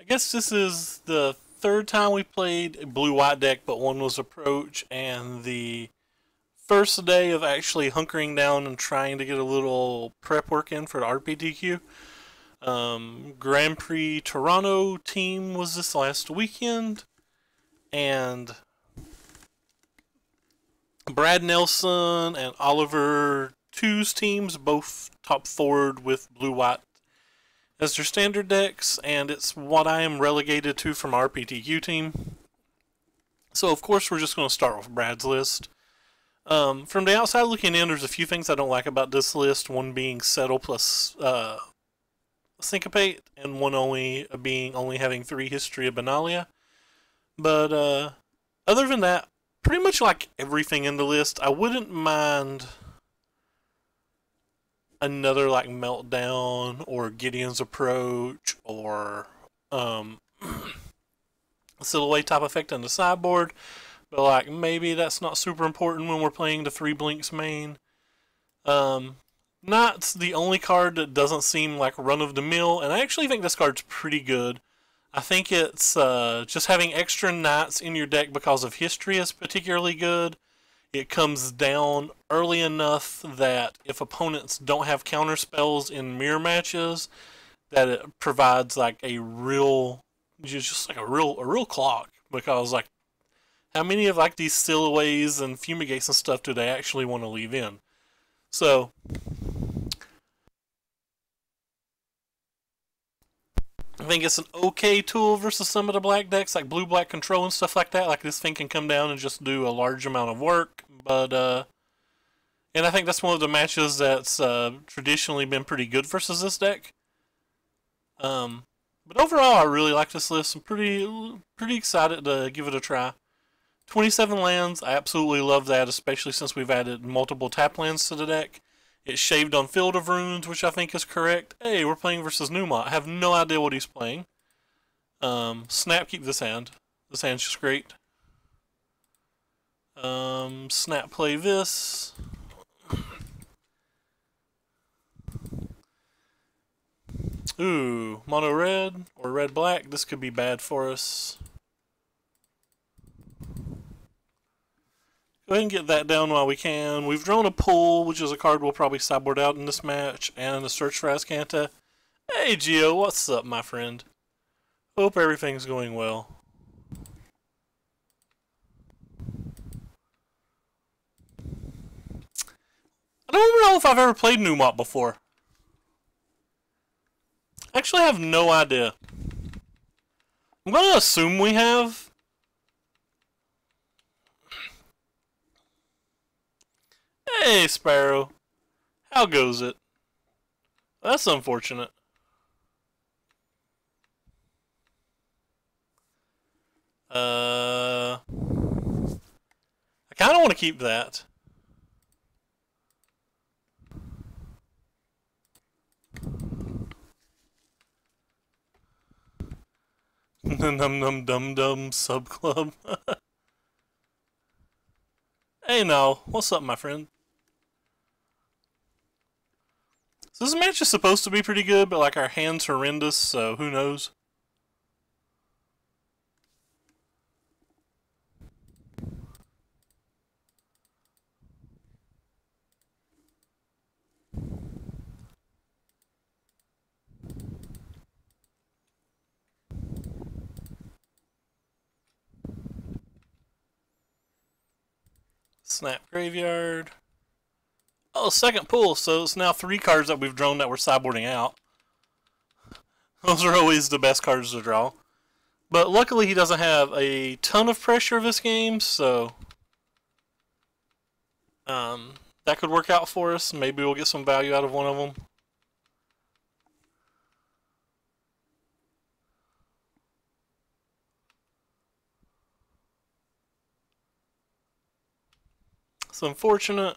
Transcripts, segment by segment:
guess this is the third time we played a blue-white deck, but one was approach, and the first day of actually hunkering down and trying to get a little prep work in for the RPTQ. Grand Prix Toronto team was this last weekend, and Brad Nelson and Oliver Two's teams both top forward with blue-white as their standard decks, and it's what I am relegated to from RPTQ team. So of course we're just going to start with Brad's list. From the outside looking in, there's a few things I don't like about this list. One being Settle plus Syncopate, and one only having 3 History of Benalia. But other than that, pretty much like everything in the list. I wouldn't mind another like Meltdown or Gideon's Approach or Silhouette type effect on the sideboard, but like maybe that's not super important when we're playing the 3 Blinks main. Knight's the only card that doesn't seem like run of the mill, and I actually think this card's pretty good. I think it's just having extra Knights in your deck because of history is particularly good. It comes down early enough that if opponents don't have counter spells in mirror matches, that it provides like a real, just like a real clock. Because like, how many of like these Silhouettes and Fumigates and stuff do they actually want to leave in? So I think it's an okay tool versus some of the black decks, like blue-black control and stuff like that. Like this thing can come down and just do a large amount of work. But and I think that's one of the matches that's traditionally been pretty good versus this deck. But overall, I really like this list. I'm pretty excited to give it a try. 27 lands, I absolutely love that, especially since we've added multiple tap lands to the deck. It's shaved on Field of Runes, which I think is correct. Hey, we're playing versus Newmont. I have no idea what he's playing. Snap, keep this hand. This hand's just great. Snap, play this. Ooh, mono red or red black. This could be bad for us. Go ahead and get that down while we can. We've drawn a Pull, which is a card we'll probably sideboard out in this match, and a Search for Azcanta. Hey, Gio, what's up, my friend? Hope everything's going well. I don't know if I've ever played Newmont before. I actually have no idea. I'm going to assume we have. Hey, Sparrow. How goes it? That's unfortunate. I kind of want to keep that. Num num dum dum sub club. Hey, now, what's up, my friend? So this match is supposed to be pretty good, but like our hand's horrendous, so who knows? Snap graveyard. Oh, second pull, so it's now 3 cards that we've drawn that we're sideboarding out. Those are always the best cards to draw. But luckily he doesn't have a ton of pressure this game, so that could work out for us. Maybe we'll get some value out of one of them. It's unfortunate.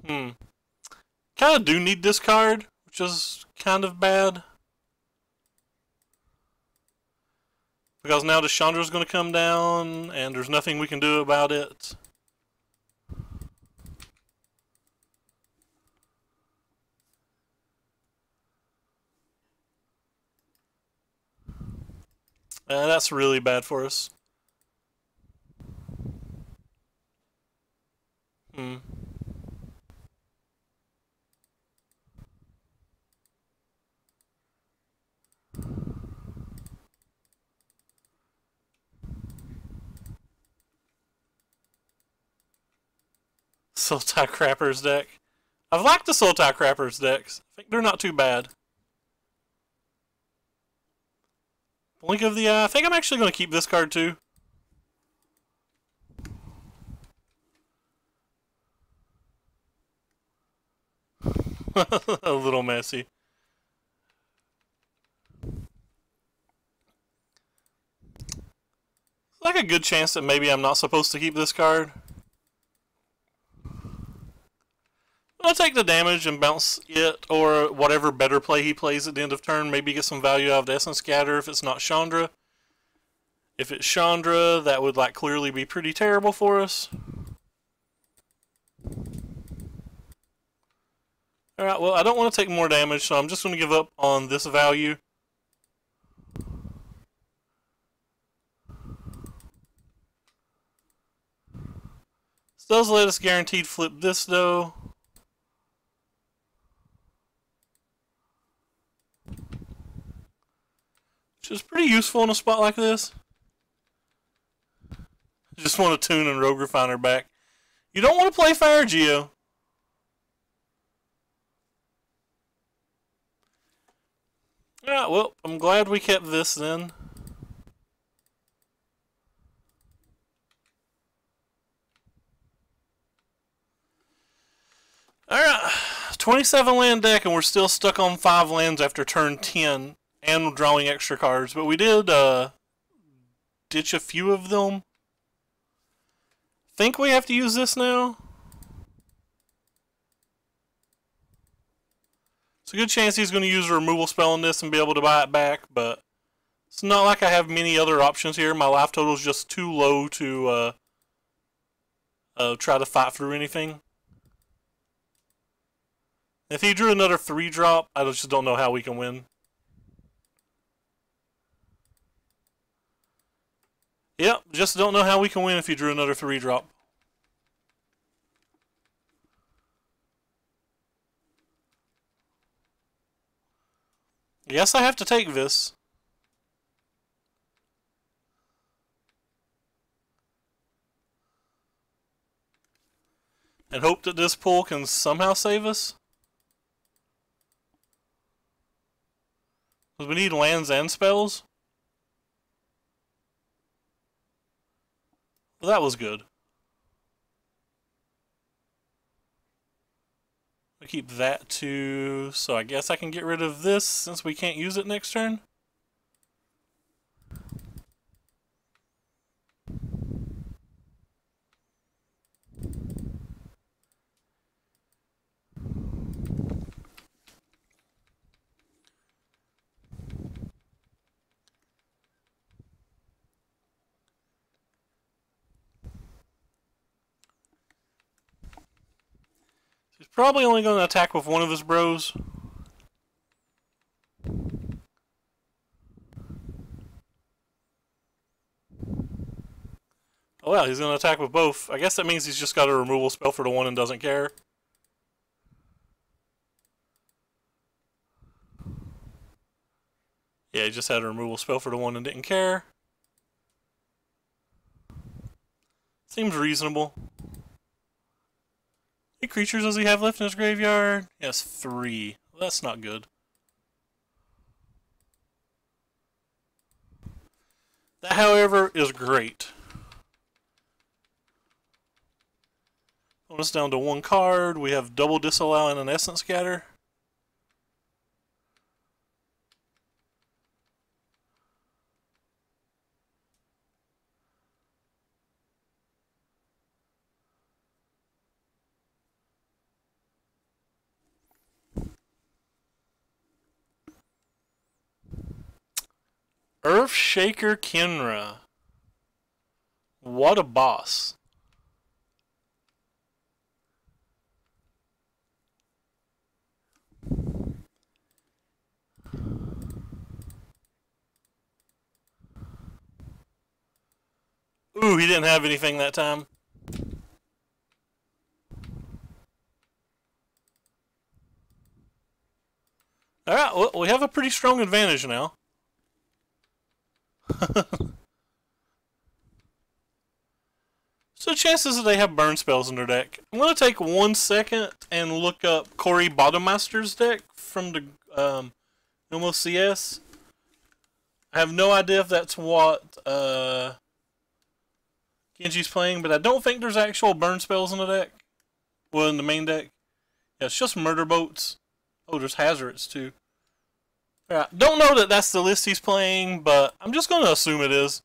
Kind of do need this card, which is kind of bad. Because now the Chandra's going to come down, and there's nothing we can do about it. That's really bad for us. Sultai Crappers deck. I've liked the Sultai Crappers decks. I think they're not too bad. Blink of the Eye. I think I'm actually going to keep this card too. A little messy. Like a good chance that maybe I'm not supposed to keep this card. I'll take the damage and bounce it, or whatever better play he plays at the end of turn. Maybe get some value out of the Essence Scatter if it's not Chandra. If it's Chandra, that would like clearly be pretty terrible for us. Alright, well, I don't want to take more damage, so I'm just going to give up on this value. This does let us guaranteed flip this, though. Which is pretty useful in a spot like this. Just want to tune and Rogue Refiner back. You don't want to play Fire Geo. Alright, well, I'm glad we kept this then. Alright, 27 land deck, and we're still stuck on 5 lands after turn 10 and drawing extra cards. But we did ditch a few of them. Think we have to use this now? It's a good chance he's going to use a removal spell on this and be able to buy it back, but it's not like I have many other options here. My life total is just too low to try to fight through anything. If he drew another 3-drop, I just don't know how we can win. Yep, just don't know how we can win if he drew another 3-drop. Yes, I have to take this. And hope that this pull can somehow save us. Because we need lands and spells. Well, that was good. I keep that too, so I guess I can get rid of this since we can't use it next turn. He's probably only going to attack with one of his bros. Oh well, he's going to attack with both. I guess that means he's just got a removal spell for the one and doesn't care. Yeah, he just had a removal spell for the one and didn't care. Seems reasonable. How many creatures does he have left in his graveyard? He has 3. Well, that's not good. That, however, is great. Put us down to 1 card. We have double disallow and an Essence Scatter. Earthshaker Kenra. What a boss. Ooh, he didn't have anything that time. Alright, well, we have a pretty strong advantage now. So chances that they have burn spells in their deck. I'm going to take 1 second and look up Corey Bottomaster's deck from the MLCS. I have no idea if that's what Genji's playing, but I don't think there's actual burn spells in the deck. Well, in the main deck. Yeah, it's just murder boats. Oh, there's hazards too. Yeah, don't know that that's the list he's playing, but I'm just going to assume it is.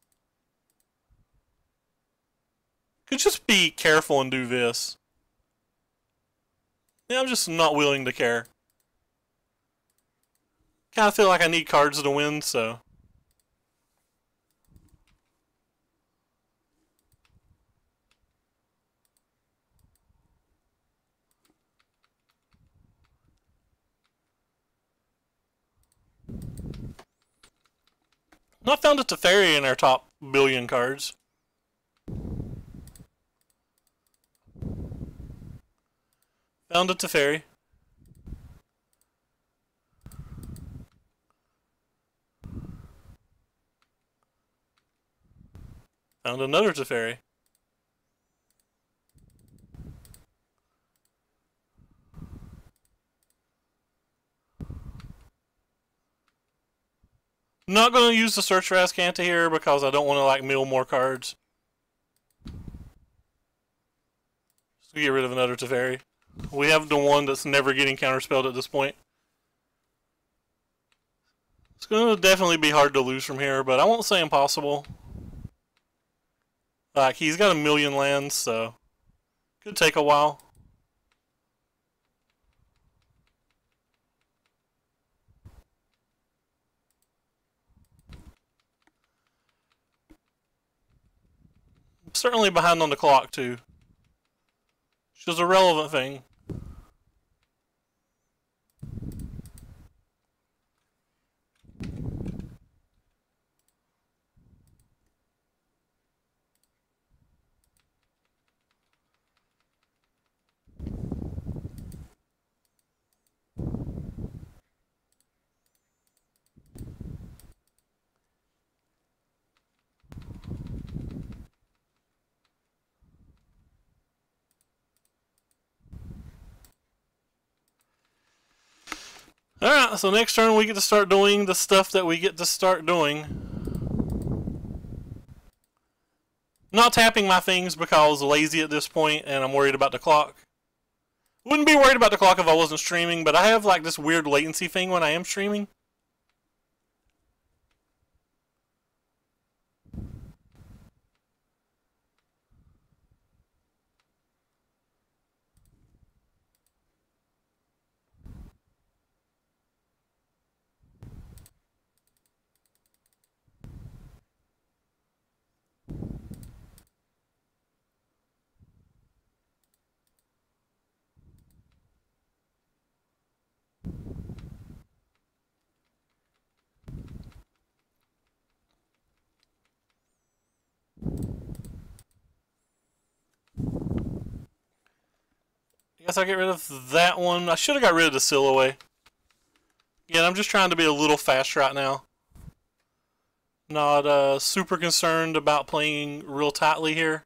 Could just be careful and do this. Yeah, I'm just not willing to care. Kind of feel like I need cards to win, so. Not found a Teferi in our top billion cards. Found a Teferi. Found another Teferi. Not going to use the Search for Azcanta here because I don't want to like mill more cards. Just to get rid of another Teferi. We have the one that's never getting counterspelled at this point. It's going to definitely be hard to lose from here, but I won't say impossible. Like, he's got 1,000,000 lands, so could take a while. Certainly behind on the clock, too. Which is a relevant thing. Alright, so next turn we get to start doing the stuff that we get to start doing. Not tapping my things because I'm lazy at this point and I'm worried about the clock. Wouldn't be worried about the clock if I wasn't streaming, but I have like this weird latency thing when I am streaming. I guess I'll get rid of that one. I should have got rid of the Silhouette. Again, I'm just trying to be a little fast right now. Not super concerned about playing real tightly here.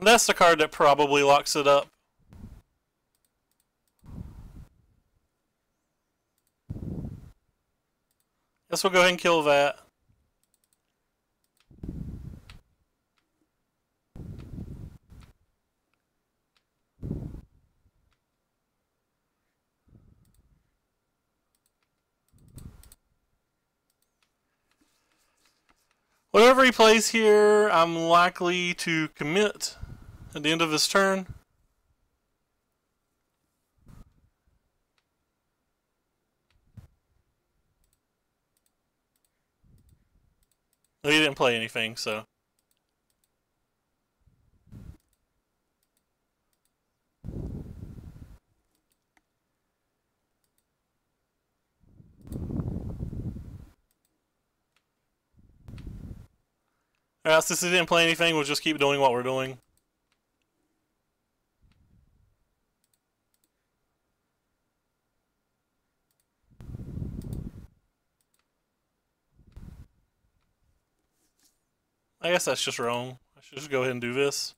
That's the card that probably locks it up. Guess we'll go ahead and kill that. Whatever he plays here, I'm likely to commit at the end of his turn. He didn't play anything, so. Alright, since he didn't play anything, we'll just keep doing what we're doing. I guess that's just wrong. I should just go ahead and do this.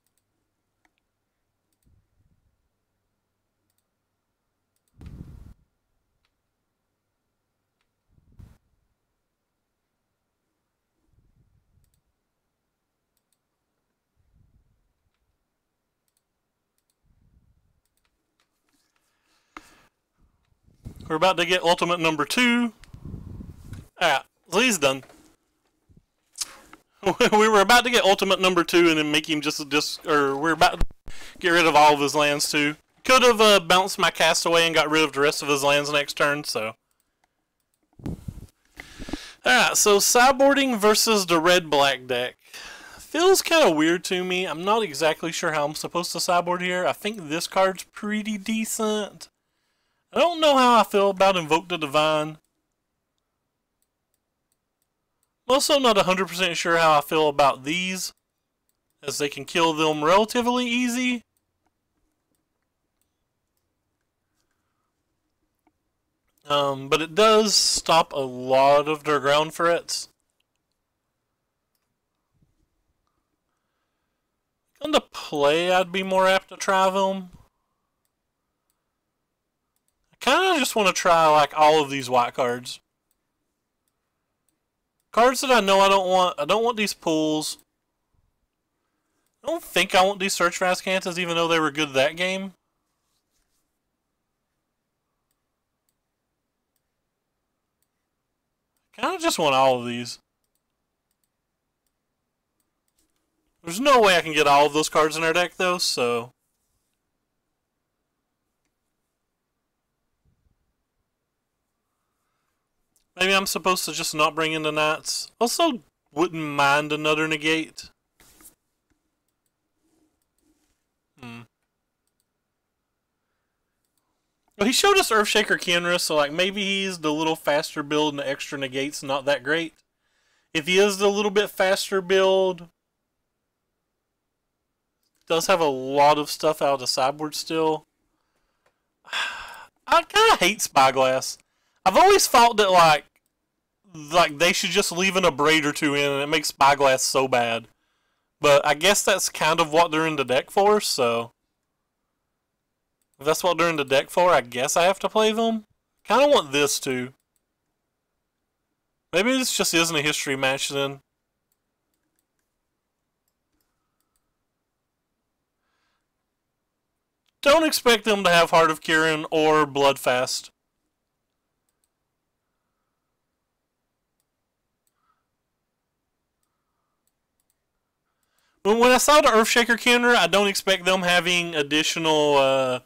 We're about to get ultimate number 2. Alright, so he's done. We were about to get ultimate number 2 and then make him or we're about to get rid of all of his lands too. Could have bounced my castaway and got rid of the rest of his lands next turn, so. Alright, so sideboarding versus the red-black deck. Feels kind of weird to me. I'm not exactly sure how I'm supposed to sideboard here. I think this card's pretty decent. I don't know how I feel about Invoke the Divine. I'm also not 100% sure how I feel about these, as they can kill them relatively easy. But it does stop a lot of their ground threats. On the play, I'd be more apt to try them. I kind of just want to try like all of these white cards. Cards that I know I don't want. I don't want these pools. I don't think I want these Search for Azcanthus, even though they were good that game. Kind of just want all of these. There's no way I can get all of those cards in our deck, though, so. Maybe I'm supposed to just not bring in the Knights. Also, wouldn't mind another negate. Well, he showed us Earthshaker Kenra, so like maybe he's the little faster build and the extra negate's not that great. If he is the little bit faster build, does have a lot of stuff out of the sideboard still. I kind of hate Spyglass. I've always thought that like they should just leave an Abrade or 2 in and it makes Spyglass so bad. But I guess that's kind of what they're in the deck for, so. If that's what they're in the deck for, I guess I have to play them. Kind of want this too. Maybe this just isn't a history match then. Don't expect them to have Heart of Kirin or Bloodfast. When I saw the Earthshaker Kenra, I don't expect them having additional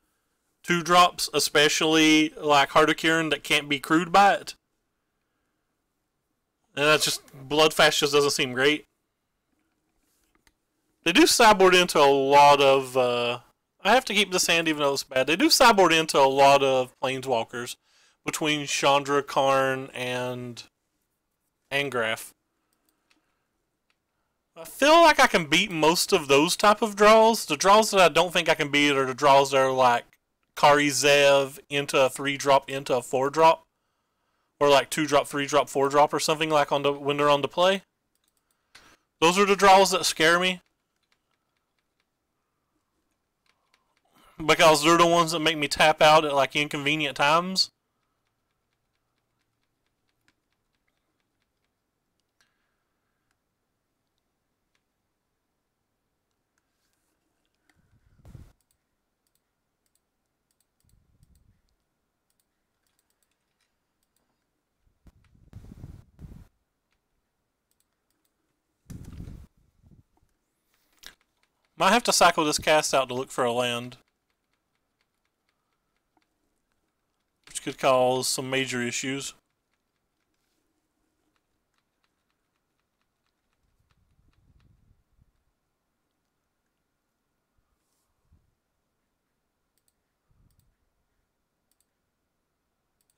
2-drops, especially like Heart of Kirin that can't be crewed by it. And that's just, Bloodfast just doesn't seem great. They do sideboard into a lot of, I have to keep this hand even though it's bad. They do sideboard into a lot of Planeswalkers between Chandra, Karn, and Angrath. I feel like I can beat most of those type of draws. The draws that I don't think I can beat are the draws that are like Kari Zev into a 3-drop into a 4-drop. Or like 2-drop, 3-drop, 4-drop or something like on the when they're on the play. Those are the draws that scare me. Because they're the ones that make me tap out at like inconvenient times. Might have to cycle this cast out to look for a land, which could cause some major issues.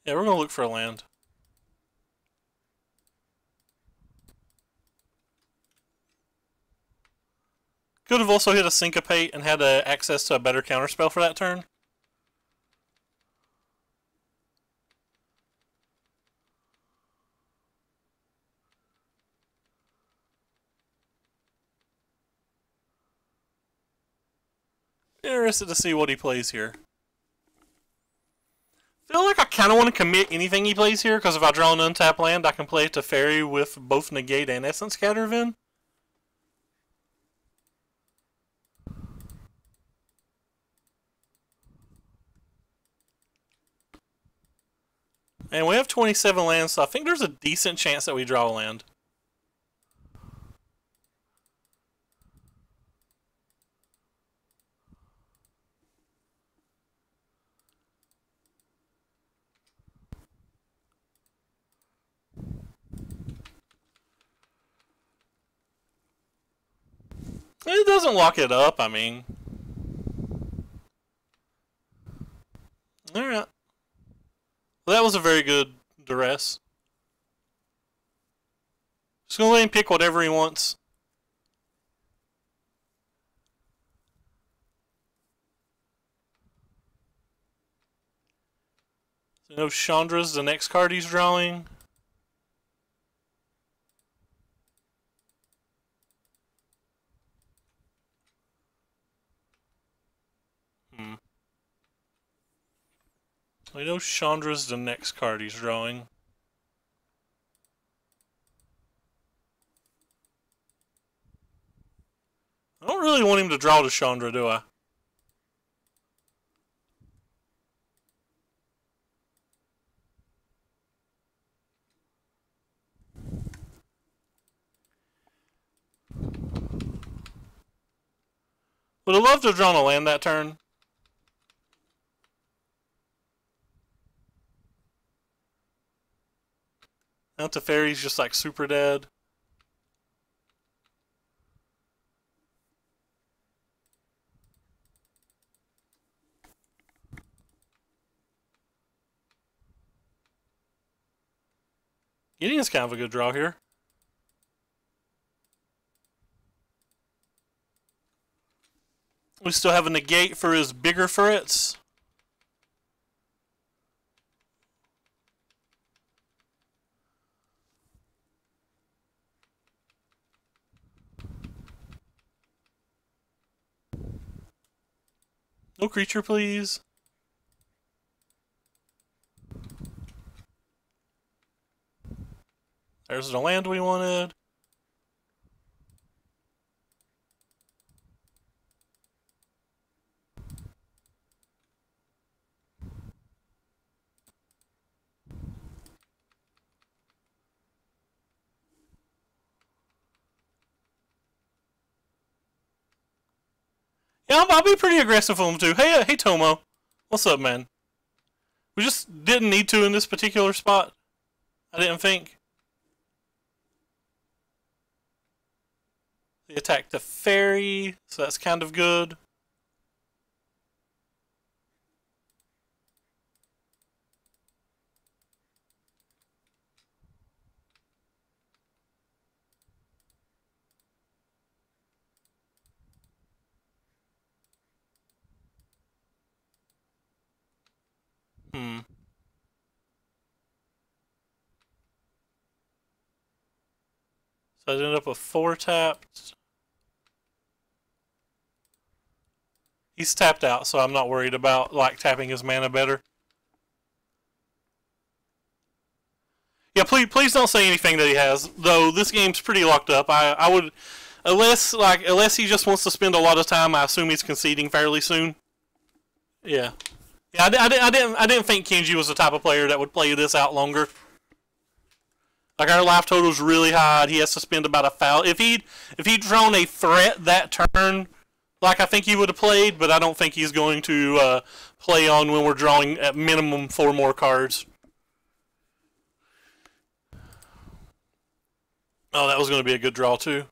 Yeah, we're gonna look for a land. Could have also hit a Syncopate and had access to a better counterspell for that turn. Interested to see what he plays here. Feel like I kind of want to commit anything he plays here, because if I draw an untapped land, I can play it to Fairy with both Negate and Essence Scattervin. And we have 27 lands, so I think there's a decent chance that we draw a land. It doesn't lock it up, I mean. Alright. Well, that was a very good duress. Just gonna let him pick whatever he wants. So no Chandra's the next card he's drawing. I know Chandra's the next card he's drawing. I don't really want him to draw to Chandra, do I? Would have loved to have drawn a land that turn. Now the Fairy's just like super dead. Gideon's kind of a good draw here. We still have a negate for his bigger threats. No creature, please. There's the land we wanted. Yeah, I'll be pretty aggressive with him too. Hey, Tomo. What's up, man? We just didn't need to in this particular spot. I didn't think. They attacked the Fairy, so that's kind of good. So I ended up with 4 tapped. He's tapped out, so I'm not worried about like tapping his mana better. Yeah, please don't say anything that he has. Though this game's pretty locked up. I would, unless he just wants to spend a lot of time. I assume he's conceding fairly soon. Yeah. Yeah, I didn't think Kenji was the type of player that would play this out longer. Like, our life total's really high. He has to spend about a foul. If he'd drawn a threat that turn, like I think he would have played, but I don't think he's going to play on when we're drawing at minimum 4 more cards. Oh, that was going to be a good draw too.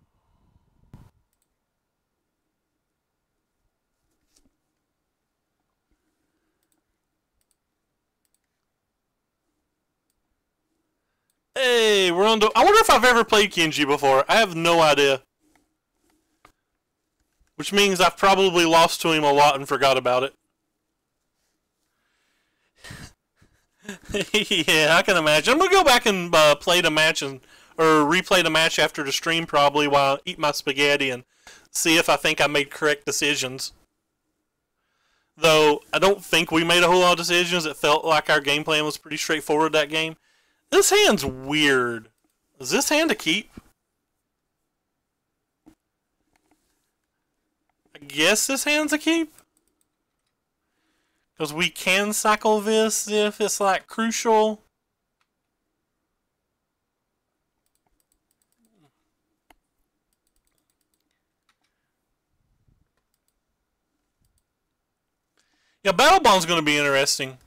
Hey, we're on to... I wonder if I've ever played Kenji before. I have no idea. Which means I've probably lost to him a lot and forgot about it. Yeah, I can imagine. I'm going to go back and play the match or replay the match after the stream probably while I eat my spaghetti and see if I think I made correct decisions. Though, I don't think we made a whole lot of decisions. It felt like our game plan was pretty straightforward that game. This hand's weird. Is this hand a keep? I guess this hand's a keep. Because we can cycle this if it's like crucial. Yeah, Battle Bond's going to be interesting.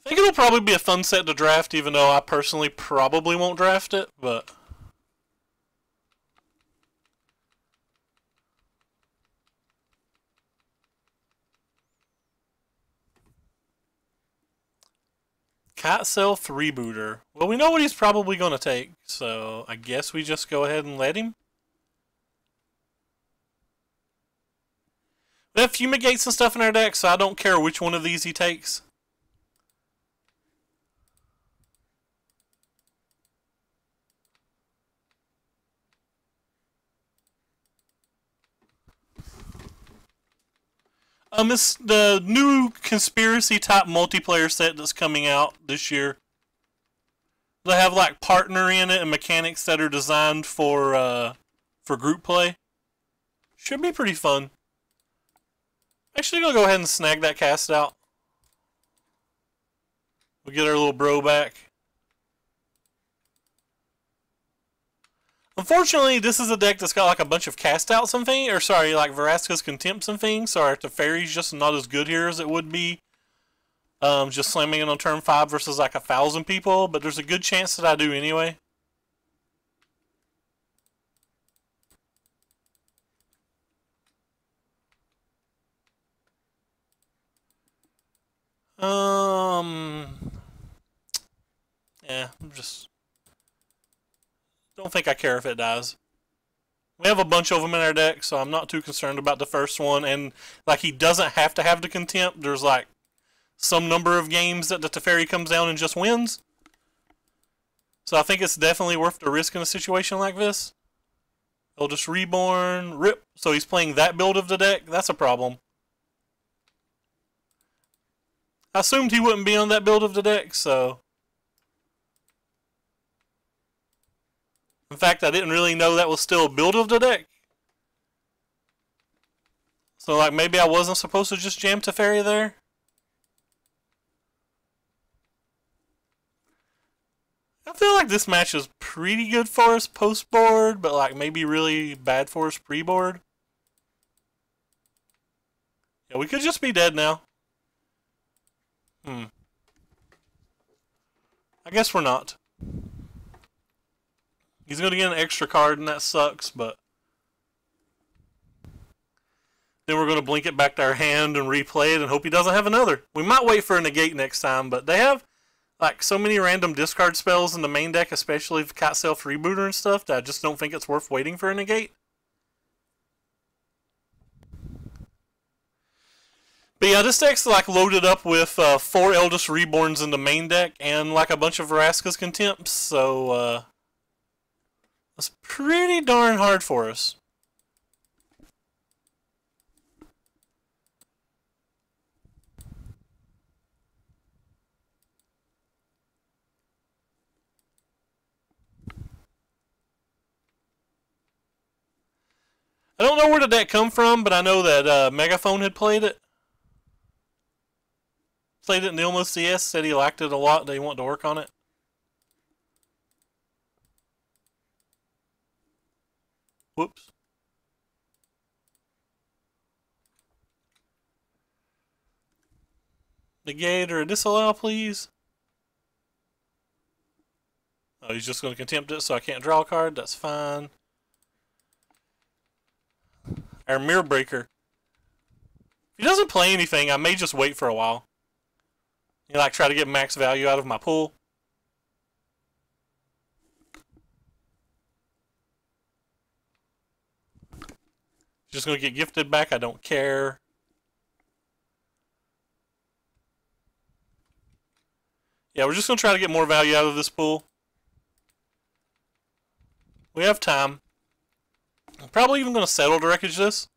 I think it'll probably be a fun set to draft, even though I personally probably won't draft it, but... Catself Rebooter. Well, we know what he's probably going to take, so I guess we just go ahead and let him. We have Fumigates and stuff in our deck, so I don't care which one of these he takes. It's the new conspiracy type multiplayer set that's coming out this year. They have like partner in it and mechanics that are designed for group play. Should be pretty fun. Actually, gonna go ahead and snag that cast out. We'll get our little bro back. Unfortunately, this is a deck that's got like a bunch of cast outs and things, or sorry, like Vraska's Contempts and things, so our Teferi's just not as good here as it would be. Just slamming it on turn 5 versus like 1,000 people, but there's a good chance that I do anyway. Yeah, just don't think I care if it dies. We have a bunch of them in our deck, so I'm not too concerned about the first one. And like, he doesn't have to have the Contempt. There's like some number of games that the Teferi comes down and just wins. So I think it's definitely worth the risk in a situation like this. He'll just Reborn, rip. So he's playing that build of the deck. That's a problem. I assumed he wouldn't be on that build of the deck, so... In fact, I didn't really know that was still a build of the deck. So, like, maybe I wasn't supposed to just jam Teferi there? I feel like this match is pretty good for us post-board, but, like, maybe really bad for us pre-board. Yeah, we could just be dead now. I guess we're not. He's going to get an extra card, and that sucks, but... Then we're going to blink it back to our hand and replay it and hope he doesn't have another. We might wait for a negate next time, but they have like so many random discard spells in the main deck, especially with Catself Rebooter and stuff, that I just don't think it's worth waiting for a negate. But yeah, this deck's like loaded up with 4 Eldest Reborns in the main deck and like a bunch of Vraska's Contempts, so that's pretty darn hard for us. I don't know where did that come from, but I know that Megaphone had played it. Played it in the Almost CS, said he liked it a lot, they want to work on it. Whoops. Negate or disallow, please. Oh, he's just going to contempt it, so I can't draw a card. That's fine. Our Mirror Breaker. If he doesn't play anything, I may just wait for a while. You know, like try to get max value out of my pool. Just going to get gifted back. I don't care. Yeah, we're just going to try to get more value out of this pool. We have time. I'm probably even going to settle to wreckage this.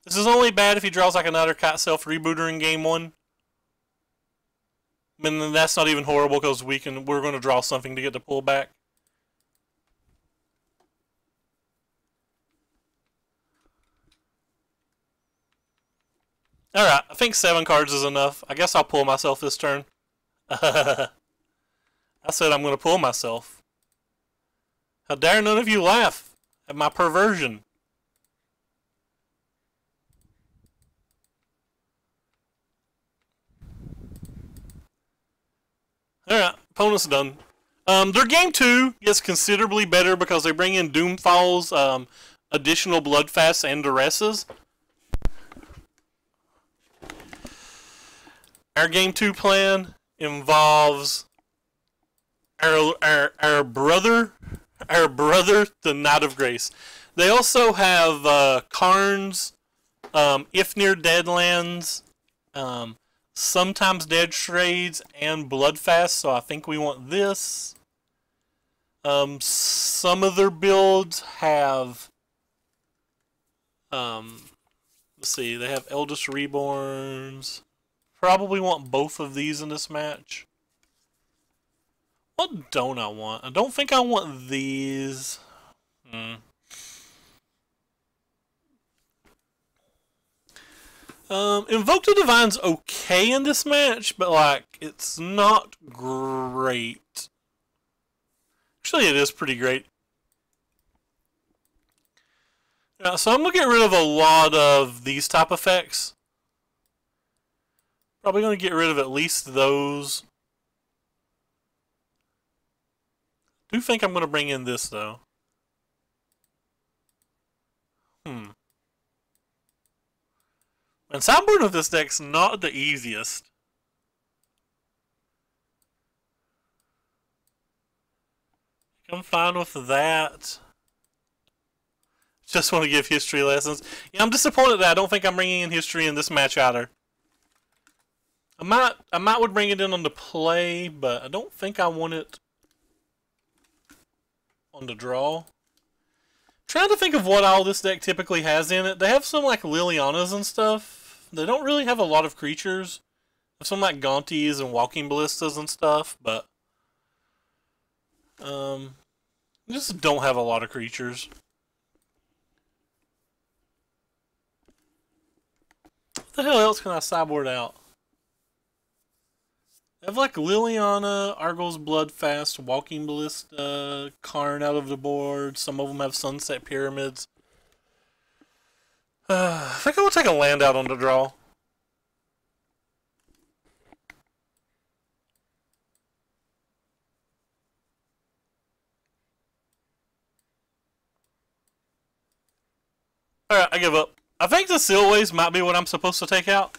This is only bad if he draws like another Cat Self Rebooter in game 1. And then that's not even horrible because we're going to draw something to get the pull back. Alright, I think 7 cards is enough. I guess I'll pull myself this turn. I said I'm going to pull myself. How dare none of you laugh at my perversion. Alright, opponent's done. Their game 2 gets considerably better because they bring in Doomfall's additional Bloodfasts and Duresses. Our game 2 plan involves our brother, the Knight of Grace. They also have Karns, If Near Deadlands, sometimes Dead Shrades, and Bloodfast, so I think we want this. Some of their builds have, let's see, they have Eldest Reborns. Probably want both of these in this match. What don't I want? I don't think I want these. Invoke the Divine's okay in this match, but like, it's not great. Actually, it is pretty great. So I'm going to get rid of a lot of these type effects. Probably going to get rid of at least those. I do think I'm going to bring in this, though. And sideboard of this deck's not the easiest. I'm fine with that. Just want to give history lessons. Yeah, I'm disappointed that I don't think I'm bringing in history in this match either. I might would bring it in on the play, but I don't think I want it on the draw. Trying to think of what all this deck typically has in it. They have some like Lilianas and stuff. They don't really have a lot of creatures. They have some like Gaunties and Walking Ballistas and stuff, but just don't have a lot of creatures. What the hell else can I sideboard out? I have like Liliana, Argos Bloodfast, Walking Ballista, Karn out of the board. Some of them have Sunset Pyramids. I think I will take a land out on the draw. Alright, I give up. I think the Sealways might be what I'm supposed to take out.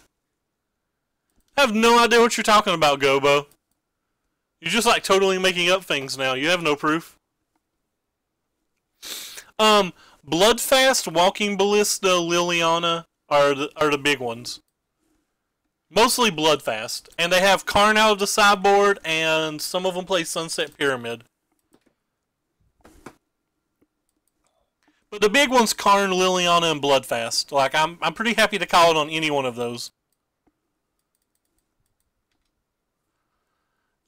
I have no idea what you're talking about, Gobo. You're just like totally making up things now. You have no proof. Bloodfast, Walking Ballista, Liliana are the big ones. Mostly Bloodfast. And they have Karn out of the sideboard, and some of them play Sunset Pyramid. But the big one's Karn, Liliana, and Bloodfast. Like, I'm pretty happy to call it on any one of those.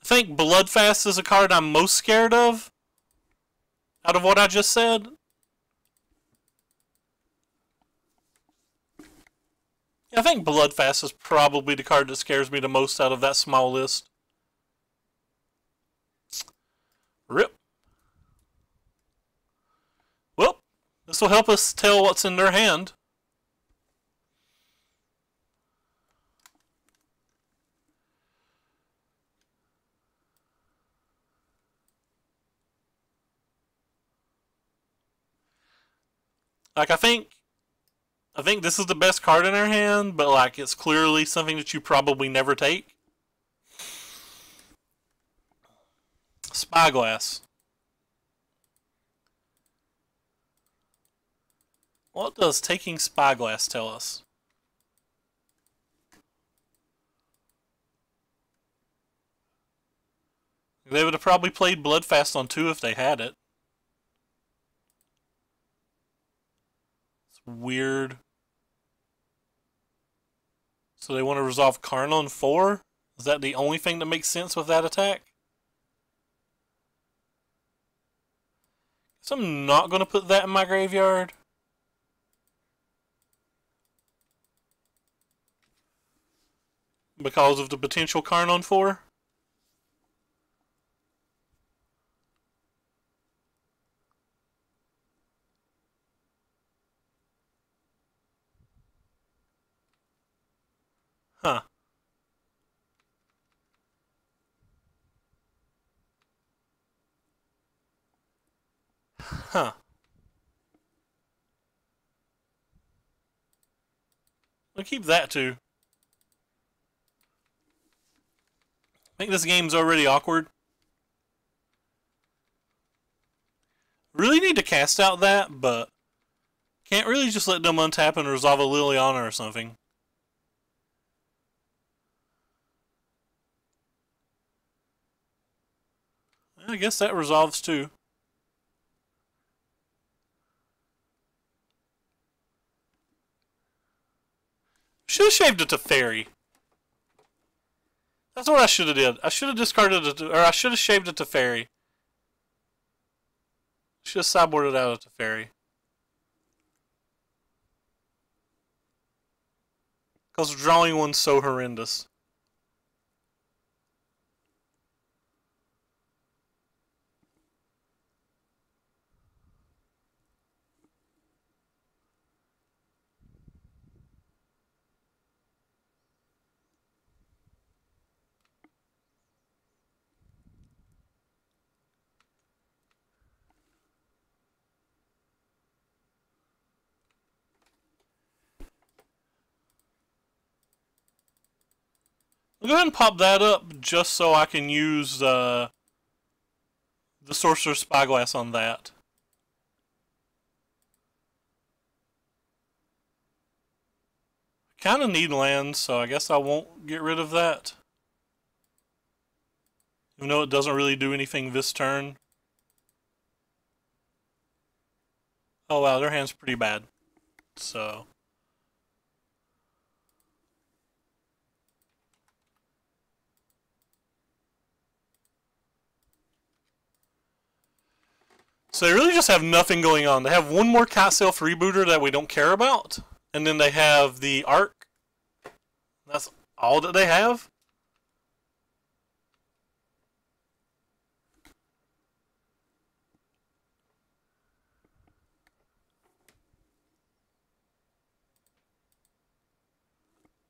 I think Bloodfast is a card I'm most scared of out of what I just said. Yeah, I think Bloodfast is probably the card that scares me the most out of that small list. Rip. Well, this will help us tell what's in their hand. Like, I think this is the best card in their hand, but like it's clearly something that you probably never take. Spyglass. What does taking Spyglass tell us? They would have probably played Bloodfast on 2 if they had it. It's weird. So they want to resolve Karn on 4? Is that the only thing that makes sense with that attack? So I'm not going to put that in my graveyard. Because of the potential Karn on 4? Huh. Huh. We'll keep that too. I think this game's already awkward. Really need to cast out that, but can't really just let them untap and resolve a Liliana or something. I guess that resolves too. Should have shaved it to Fairy. That's what I should have did. I should have discarded it, or I should have shaved it to Fairy. Should have sideboarded out to Fairy. Because drawing one's so horrendous. I'll go ahead and pop that up just so I can use the Sorcerer's Spyglass on that. Kind of need land, so I guess I won't get rid of that. Even though it doesn't really do anything this turn. Oh wow, their hand's pretty bad. So they really just have nothing going on. They have one more Cat Self Rebooter that we don't care about. And then they have the Arc. That's all that they have.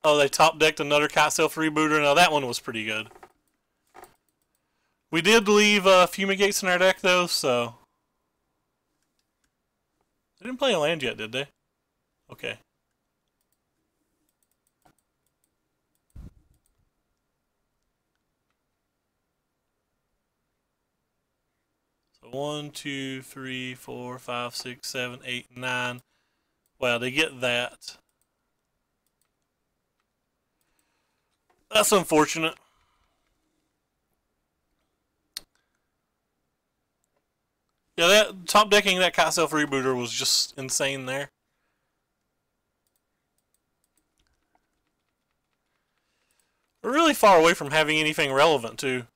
Oh, they top decked another Cat Self Rebooter. Now that one was pretty good. We did leave Fumigates in our deck though, so they didn't play a land yet, did they? Okay. So 1, 2, 3, 4, 5, 6, 7, 8, 9. Well, they get that. That's unfortunate. Yeah, that top decking that Cat Self Rebooter was just insane there. We're really far away from having anything relevant too.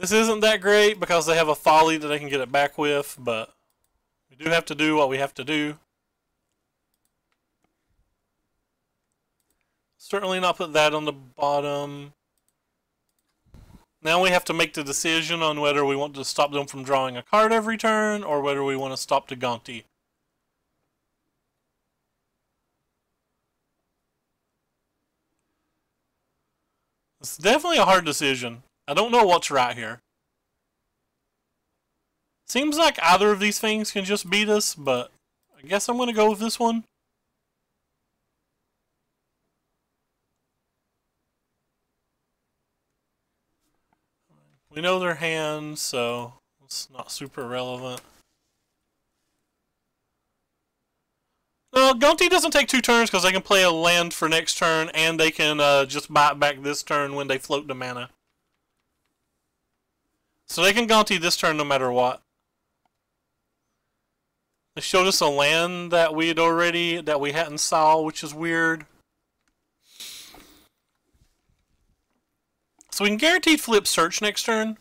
This isn't that great because they have a folly that they can get it back with, but we do have to do what we have to do. Certainly not put that on the bottom. Now we have to make the decision on whether we want to stop them from drawing a card every turn or whether we want to stop the Gonti. It's definitely a hard decision. I don't know what's right here. Seems like either of these things can just beat us, but I guess I'm going to go with this one. We know their hands, so it's not super relevant. No, Gonti doesn't take 2 turns because they can play a land for next turn, and they can just buy it back this turn when they float the mana. So they can Gonti this turn no matter what. They showed us a land that we hadn't saw, which is weird. So we can guaranteed flip search next turn.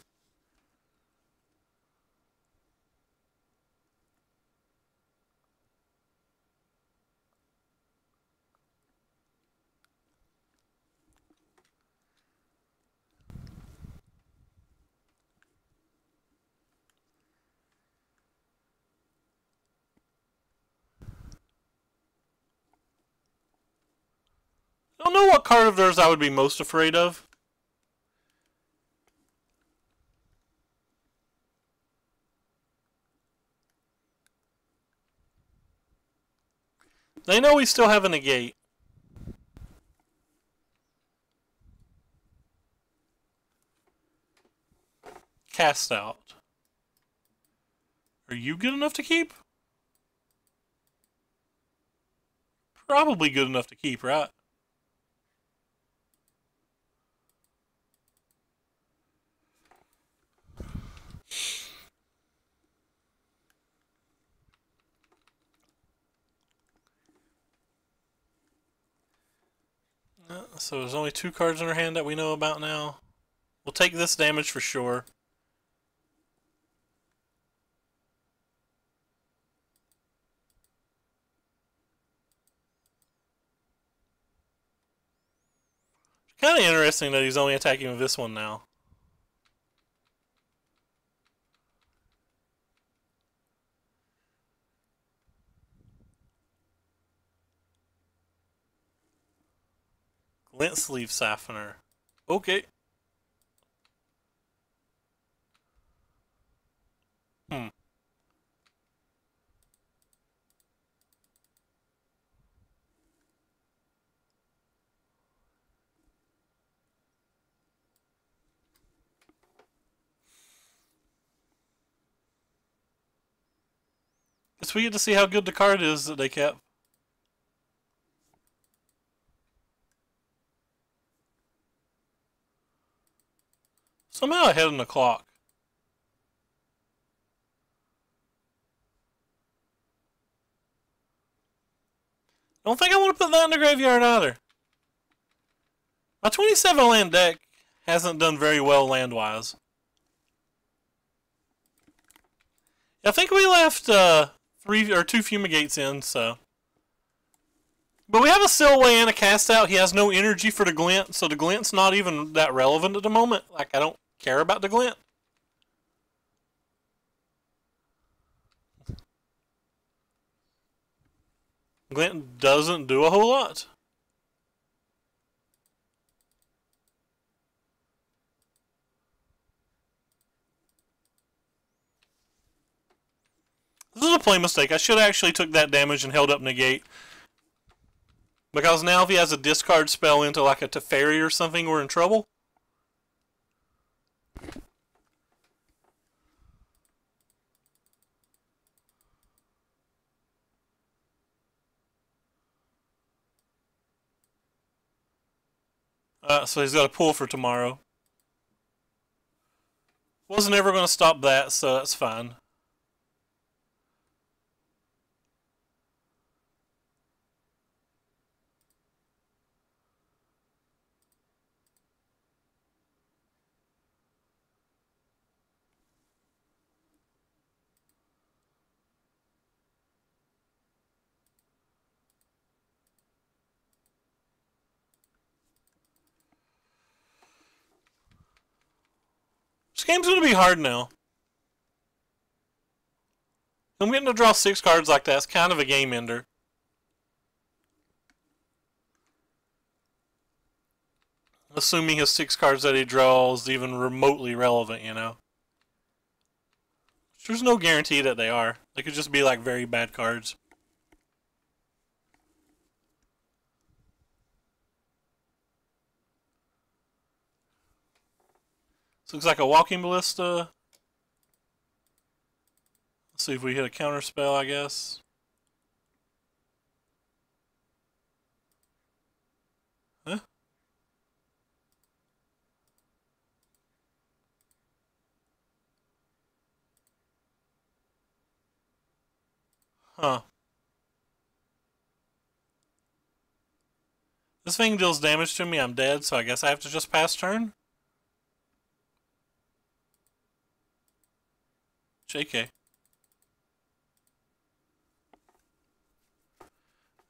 I don't know what card of theirs I would be most afraid of. They know we still have a negate. Cast out. Are you good enough to keep? Probably good enough to keep, right? So there's only 2 cards in her hand that we know about now. We'll take this damage for sure. Kind of interesting that he's only attacking with this one now. Glint Sleeve Siphoner. Okay. Guess we get to see how good the card is that they kept. Somehow ahead on the clock. I don't think I want to put that in the graveyard either. My 27 land deck hasn't done very well land-wise. I think we left 3 or 2 fumigates in, so. But we have a Silway and a cast out. He has no energy for the glint, so the glint's not even that relevant at the moment. Like, I don't care about the glint. Glint doesn't do a whole lot. This is a play mistake. I should have actually took that damage and held up negate. Because now if he has a discard spell into like a Teferi or something, we're in trouble. So he's got a pull for tomorrow. Wasn't ever going to stop that, so that's fine. This game's going to be hard now. I'm getting to draw 6 cards like that. It's kind of a game ender. Assuming his 6 cards that he draws even remotely relevant, you know. There's no guarantee that they are. They could just be like very bad cards. This looks like a walking ballista. Let's see if we hit a counter spell, I guess. Huh? Huh. This thing deals damage to me, I'm dead, so I guess I have to just pass turn? JK.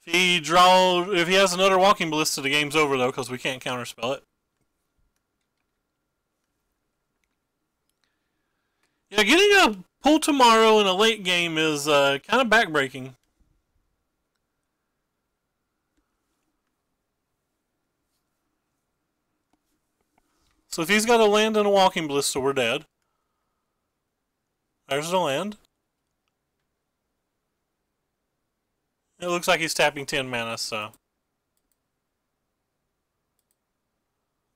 If he has another walking ballista, the game's over though, because we can't counterspell it. Yeah, getting a pull tomorrow in a late game is kind of backbreaking. So if he's got a land and a walking ballista, we're dead. There's the land. It looks like he's tapping 10 mana, so.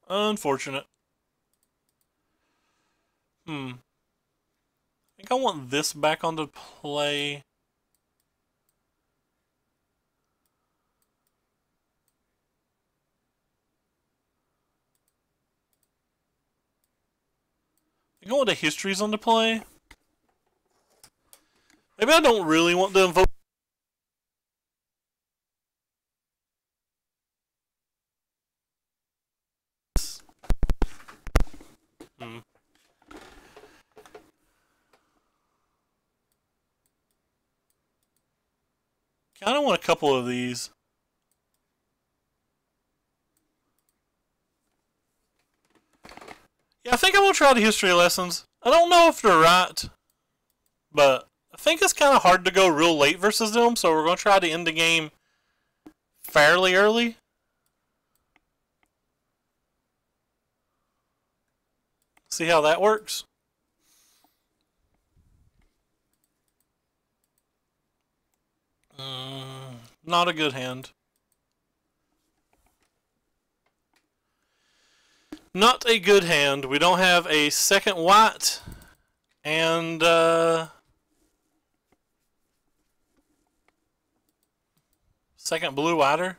Unfortunate. I think I want this back onto play. I think I want the histories onto play. Maybe I don't really want to invoke. Kind of want a couple of these. Yeah, I think I'm going to try the history lessons. I don't know if they're right, but I think it's kind of hard to go real late versus them, so we're going to try to end the game fairly early. See how that works. Not a good hand. Not a good hand. We don't have a second white and second blue whiter.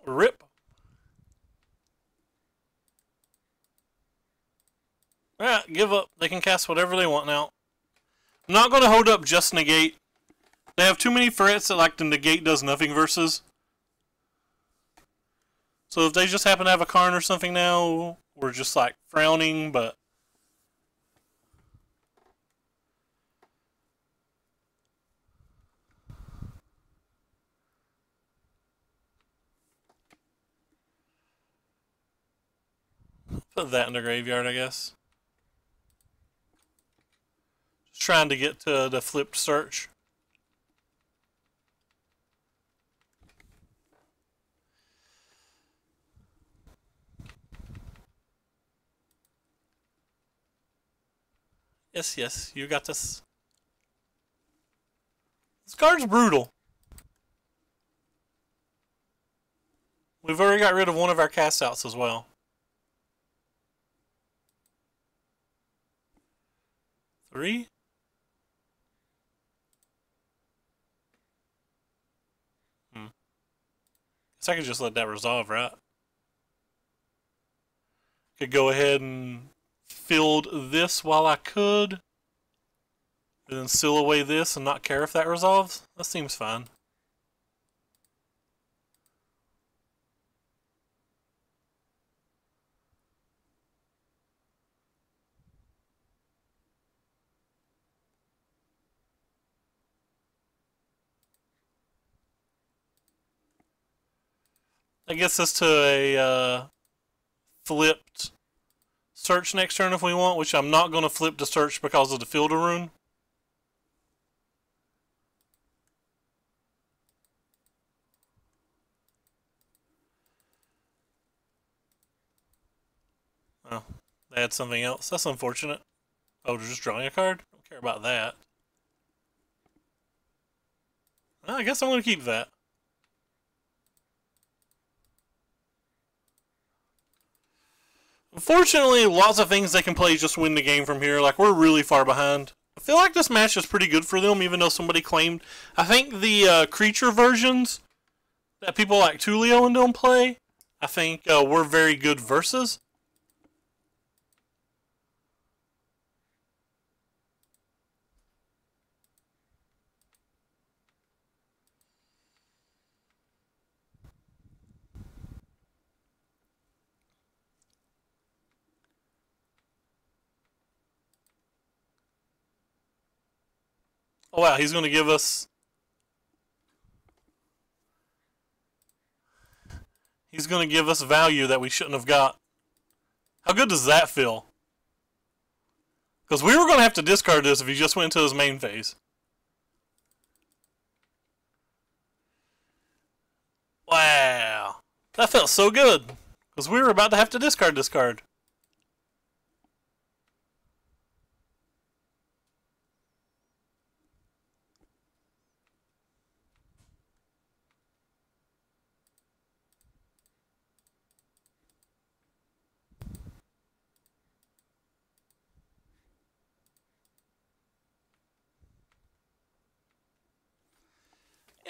Rip. Alright, give up. They can cast whatever they want now. I'm not going to hold up just negate. They have too many threats that like the negate does nothing versus. So if they just happen to have a Karn or something now, we're just like frowning, but put that in the graveyard, I guess. Just trying to get to the flipped search. Yes, yes, you got this. This card's brutal. We've already got rid of one of our cast outs as well. 3? Guess I could just let that resolve, right? Could go ahead and field this while I could. And then seal away this and not care if that resolves. That seems fine. That gets us to a flipped search next turn if we want, which I'm not going to flip to search because of the fielder rune. Oh, they had something else. That's unfortunate. Oh, they're just drawing a card? Don't care about that. Well, I guess I'm going to keep that. Unfortunately, lots of things they can play just win the game from here. Like, we're really far behind. I feel like this match is pretty good for them, even though somebody claimed... I think the creature versions that people like Tulio and them play, I think were very good versus. Oh wow, he's going to give us... He's going to give us value that we shouldn't have got. How good does that feel? Because we were going to have to discard this if he just went into his main phase. Wow. That felt so good. Because we were about to have to discard this card.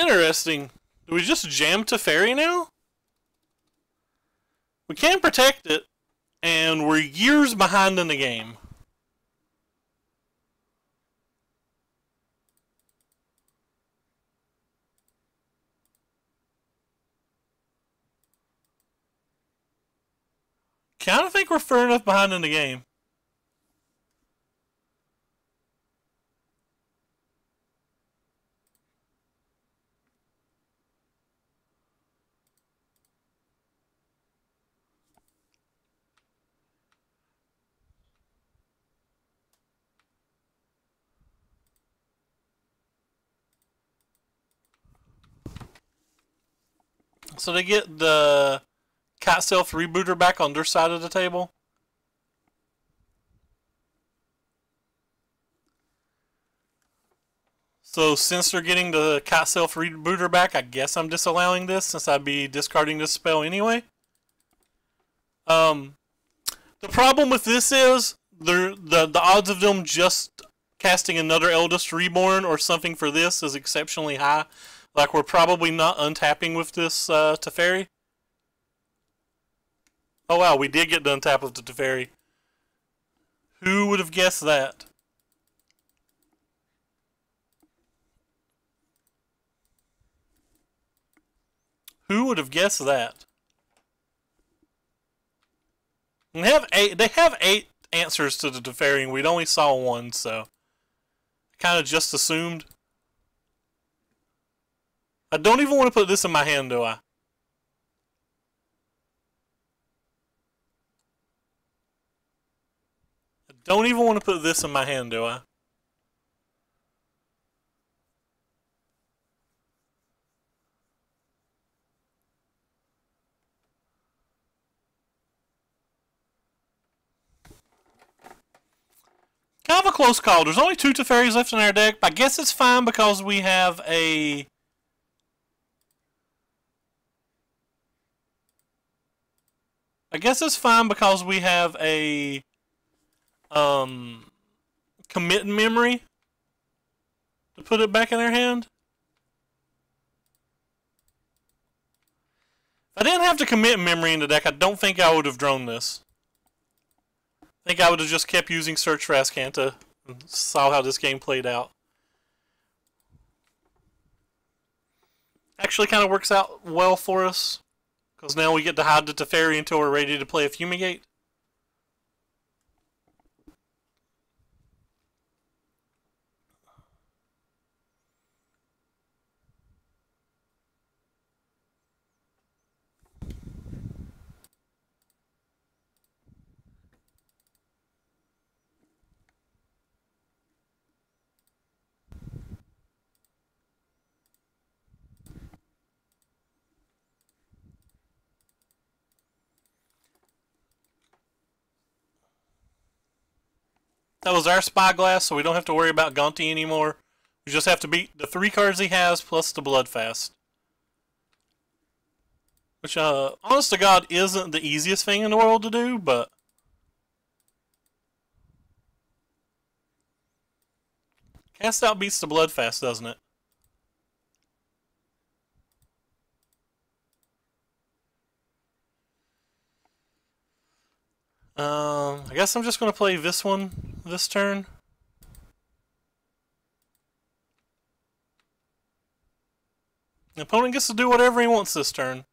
Interesting. Do we just jam Teferi now? We can protect it, and we're years behind in the game. Kind of think we're far enough behind in the game. So they get the Cat Self Rebooter back on their side of the table. So since they're getting the Cat Self Rebooter back, I guess I'm disallowing this since I'd be discarding this spell anyway. The problem with this is the odds of them just casting another Eldest Reborn or something for this is exceptionally high. Like, we're probably not untapping with this Teferi. Oh wow, we did get the untap with the Teferi. Who would have guessed that? Who would have guessed that? And they have eight answers to the Teferi, and we'd only saw one, so I kind of just assumed. I don't even want to put this in my hand, do I? I don't even want to put this in my hand, do I? Kind of a close call. There's only two Teferis left in our deck. I guess it's fine because we have a... commit memory to put it back in their hand. If I didn't have to commit memory in the deck, I don't think I would have drawn this. I think I would have just kept using Search for Azcanta and saw how this game played out. Actually kind of works out well for us, because now we get to hide the Teferi until we're ready to play a Fumigate. That was our Spyglass, so we don't have to worry about Gonti anymore. We just have to beat the 3 cards he has plus the Bloodfast. Which, honest to God, isn't the easiest thing in the world to do, but... Cast Out beats the Bloodfast, doesn't it? I guess I'm just going to play this one this turn. The opponent gets to do whatever he wants this turn.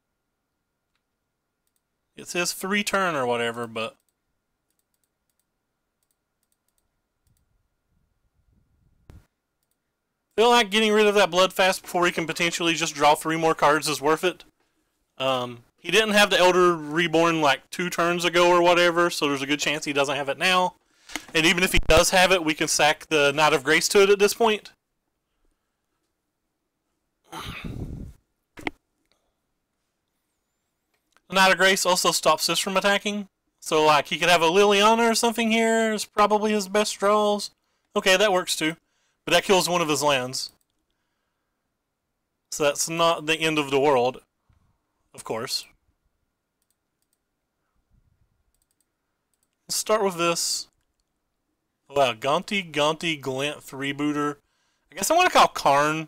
It's his 3 turn or whatever, but... I feel like getting rid of that Bloodfast before he can potentially just draw 3 more cards is worth it. He didn't have the Elder Reborn like 2 turns ago or whatever, so there's a good chance he doesn't have it now. And even if he does have it, we can sack the Knight of Grace to it at this point. The Knight of Grace also stops this from attacking. So like he could have a Liliana or something here, is probably his best draws. Okay, that works too. But that kills one of his lands. So that's not the end of the world, of course. Let's start with this. Wow, Gonti, Glint, 3-booter. I guess I want to call Karn.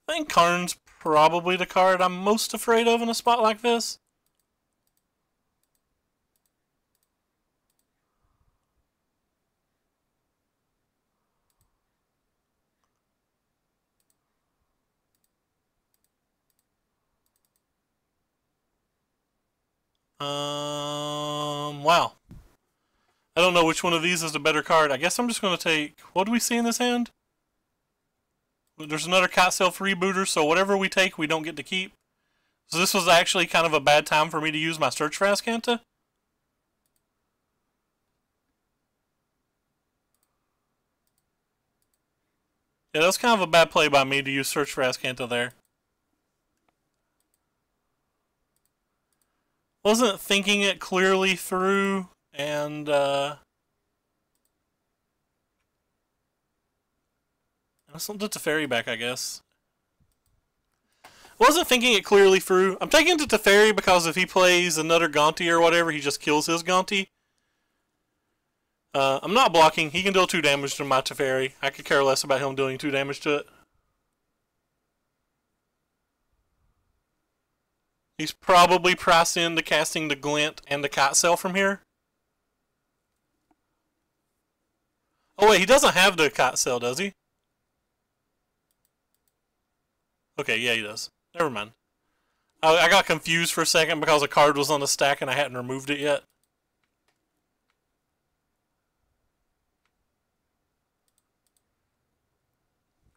I think Karn's probably the card I'm most afraid of in a spot like this. Wow. I don't know which one of these is the better card. I guess I'm just going to take... What do we see in this hand? There's another Kitesail freebooter, so whatever we take, we don't get to keep. So this was actually kind of a bad time for me to use my Search for Azcanta. Yeah, that was kind of a bad play by me to use Search for Azcanta there. Wasn't thinking it clearly through, and I just want the Teferi back, I guess. Wasn't thinking it clearly through. I'm taking the Teferi because if he plays another Gonti or whatever, he just kills his Gonti. I'm not blocking. He can deal 2 damage to my Teferi. I could care less about him doing 2 damage to it. He's probably priced into casting the Glint and the Kitesail from here. Oh wait, he doesn't have the Kitesail, does he? Okay, yeah he does. Never mind. I got confused for a second because a card was on the stack and I hadn't removed it yet.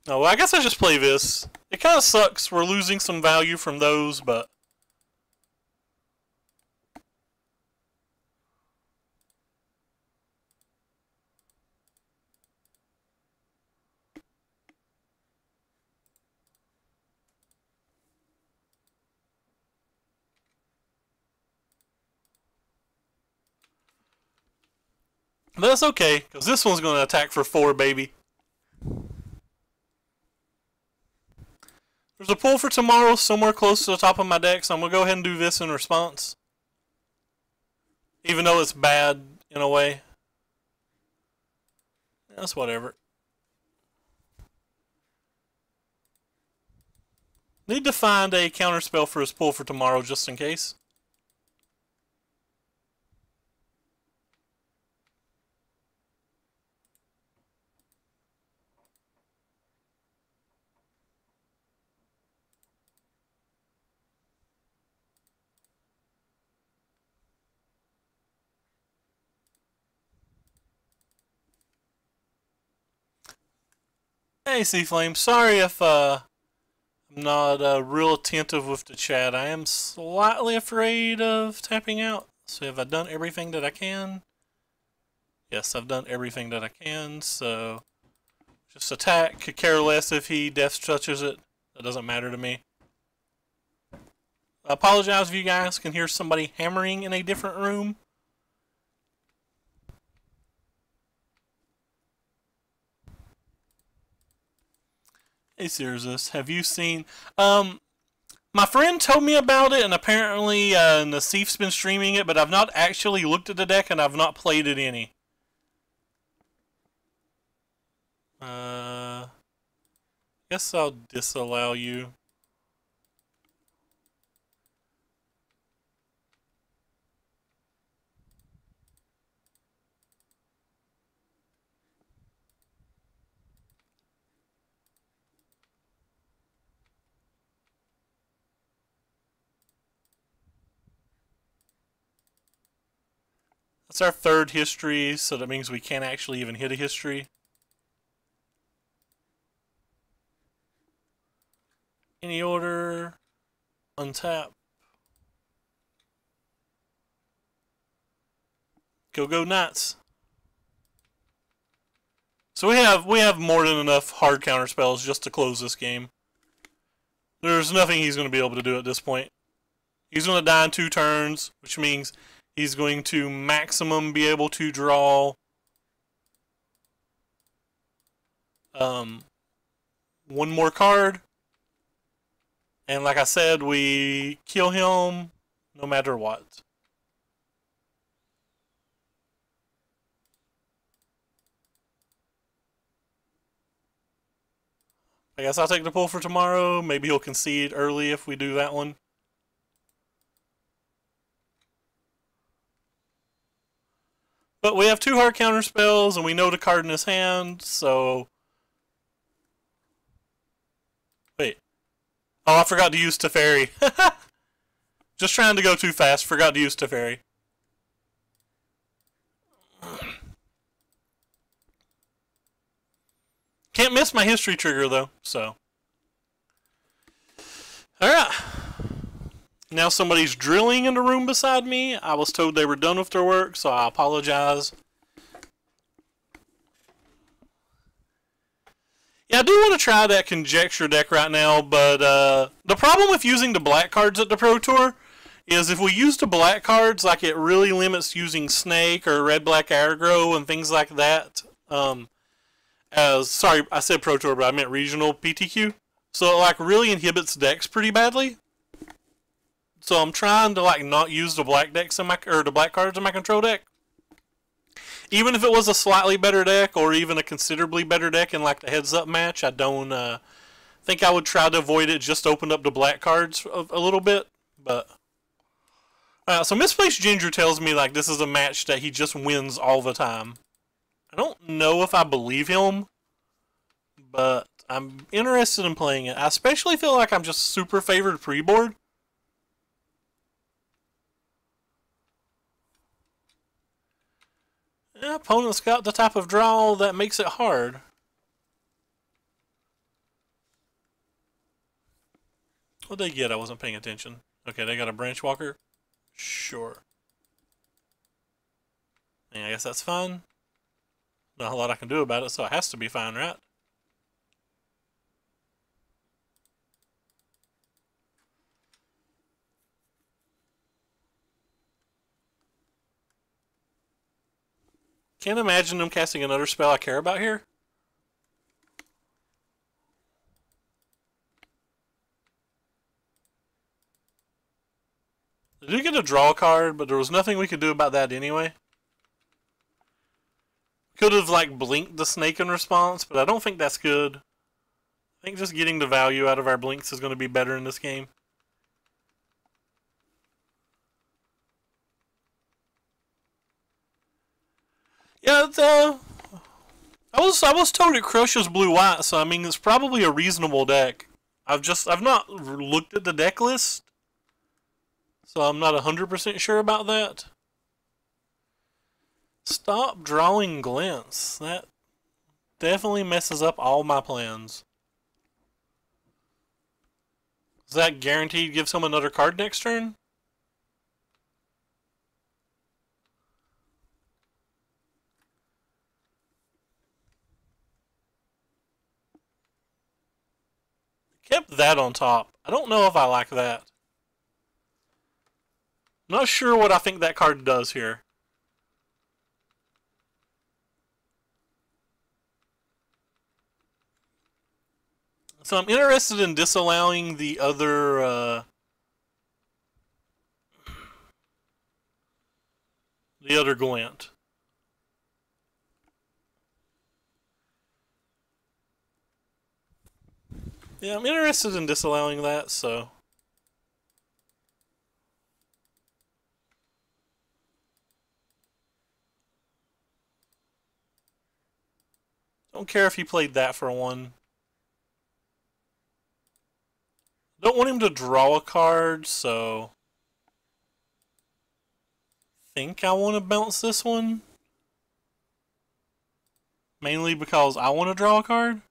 Oh, well, I guess I just play this. It kind of sucks. We're losing some value from those, but... But that's okay, because this one's going to attack for 4, baby. There's a pull for tomorrow somewhere close to the top of my deck, so I'm going to go ahead and do this in response. Even though it's bad in a way. That's whatever. Need to find a counterspell for his pull for tomorrow just in case. Hey, Seaflame. Sorry if I'm not real attentive with the chat. I am slightly afraid of tapping out. So have I done everything that I can? Yes, I've done everything that I can. So just attack. Could care less if he death touches it. That doesn't matter to me. I apologize if you guys can hear somebody hammering in a different room. Hey, Sirius, have you seen... my friend told me about it, and apparently Naseef's been streaming it, but I've not actually looked at the deck, and I've not played it any. Guess I'll disallow you. That's our third history, so that means we can't actually even hit a history. Any order, untap. Go Knights. So we have more than enough hard counter spells just to close this game. There's nothing he's going to be able to do at this point. He's going to die in 2 turns, which means he's going to maximum be able to draw one more card. And like I said, we kill him no matter what. I guess I'll take the pull for tomorrow. Maybe he'll concede early if we do that one. But we have 2 hard counter spells, and we know the card in his hand, so... Wait. Oh, I forgot to use Teferi. Just trying to go too fast. Forgot to use Teferi. Can't miss my history trigger, though, so... Alright. Now somebody's drilling in the room beside me. I was told they were done with their work, so I apologize. Yeah, I do want to try that conjecture deck right now, but the problem with using the black cards at the Pro Tour is if we use the black cards, like it really limits using Snake or red-black aggro and things like that. Sorry, I said Pro Tour, but I meant regional PTQ. So it like really inhibits decks pretty badly. So I'm trying to like not use the black decks in the black cards in my control deck. Even if it was a slightly better deck or even a considerably better deck in like the heads-up match, I don't think I would try to avoid it. Just open up the black cards a little bit, but so Misplaced Ginger tells me like this is a match that he just wins all the time. I don't know if I believe him, but I'm interested in playing it. I especially feel like I'm just super favored pre-board. Yeah, opponent's got the type of draw that makes it hard. What'd they get? I wasn't paying attention. Okay, they got a Branch Walker? Sure. Yeah, I guess that's fine. Not a lot I can do about it, so it has to be fine, right? Can't imagine them casting another spell I care about here. I did get a draw card, but there was nothing we could do about that anyway. Could have, like, blinked the snake in response, but I don't think that's good. I think just getting the value out of our blinks is going to be better in this game. Yeah, I was told it crushes blue-white, so I mean it's probably a reasonable deck. I've not looked at the deck list, so I'm not 100% sure about that. Stop drawing glints. That definitely messes up all my plans. Is that guaranteed gives him another card next turn? Kept that on top. I don't know if I like that. I'm not sure what I think that card does here. So I'm interested in disallowing the other glint. Yeah, I'm interested in disallowing that, so. Don't care if he played that for one. Don't want him to draw a card, so. Think I want to bounce this one. Mainly because I want to draw a card.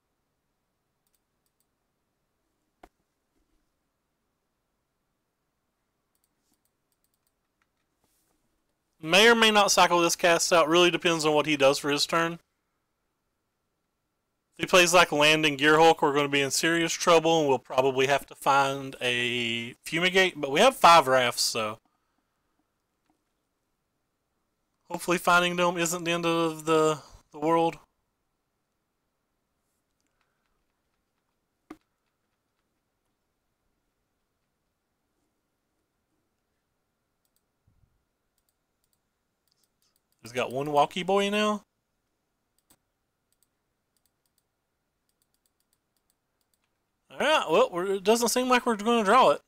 May or may not cycle this cast out. Really depends on what he does for his turn. If he plays like Land and Gearhulk, we're going to be in serious trouble, and we'll probably have to find a Fumigate. But we have 5 rafts, so hopefully finding them isn't the end of the world. He's got one Walkie Boy now. Alright, well, it doesn't seem like we're going to draw it.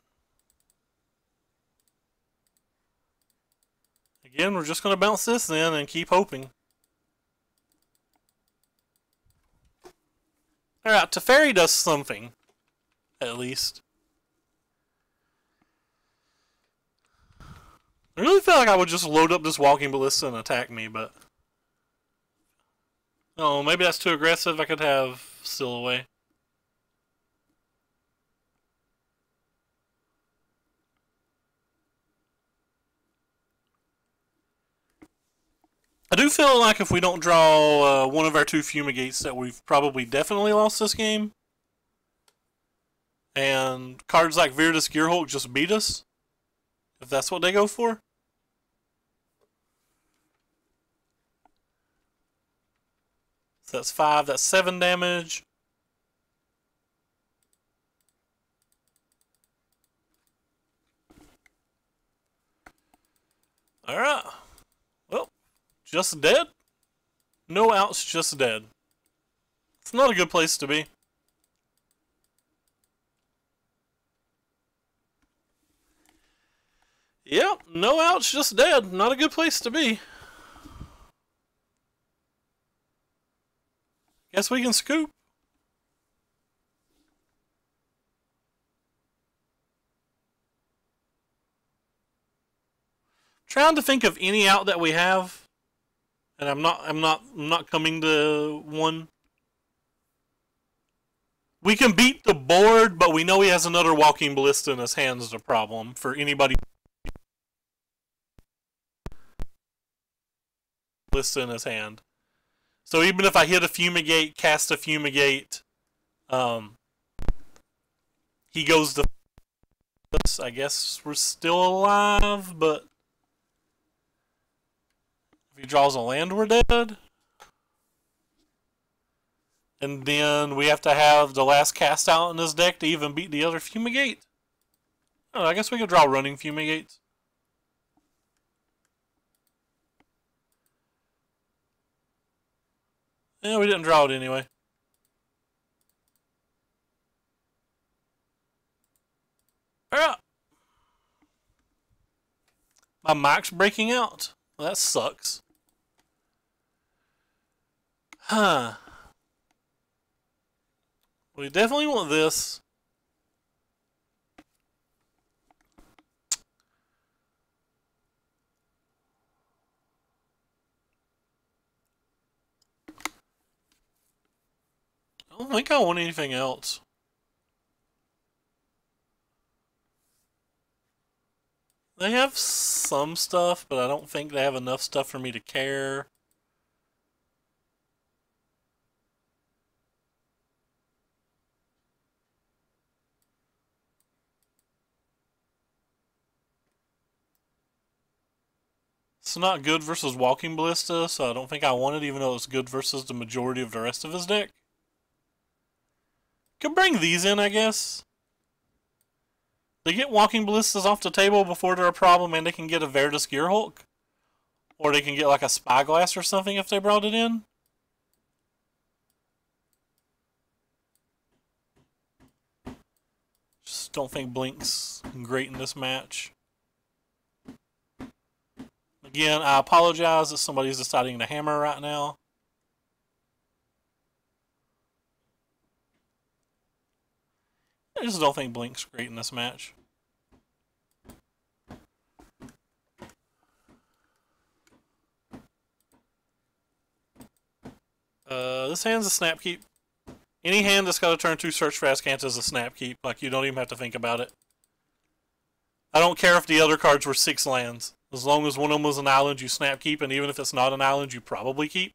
Again, we're just going to bounce this then and keep hoping. Alright, Teferi does something. At least. I really feel like I would just load up this Walking Ballista and attack me, but. Oh, maybe that's too aggressive. I could have Still Away. I do feel like if we don't draw one of our 2 Fumigates that we've probably definitely lost this game. And cards like Viridus Gearhulk just beat us. If that's what they go for. So that's 5, that's 7 damage. Alright. Well, just dead? No outs, just dead. It's not a good place to be. Yep, no outs, just dead. Not a good place to be. Guess we can scoop. Trying to think of any out that we have, and I'm not coming to one. We can beat the board, but we know he has another Walking Ballista in his hand is a problem for anybody. Ballista in his hand. So even if I hit a Fumigate, cast a Fumigate, he goes to. I guess we're still alive, but if he draws a land, we're dead. And then we have to have the last cast out in this deck to even beat the other Fumigate. Oh, I guess we could draw running Fumigates. Yeah, we didn't draw it anyway. Ah! My mic's breaking out. Well, that sucks. Huh. We definitely want this. I don't think I want anything else. They have some stuff, but I don't think they have enough stuff for me to care. It's not good versus Walking Ballista, so I don't think I want it, even though it's good versus the majority of the rest of his deck. Could bring these in, I guess. They get Walking Ballistas off the table before they're a problem, and they can get a Verdus Gearhulk. Or they can get like a Spyglass or something if they brought it in. Just don't think Blink's great in this match. Again, I apologize if somebody's deciding to hammer right now. I just don't think Blink's great in this match. This hand's a snap keep. Any hand that's got a turn 2 search for Askant is a snap keep. Like, you don't even have to think about it. I don't care if the other cards were 6 lands. As long as one of them was an island, you snap keep, and even if it's not an island, you probably keep.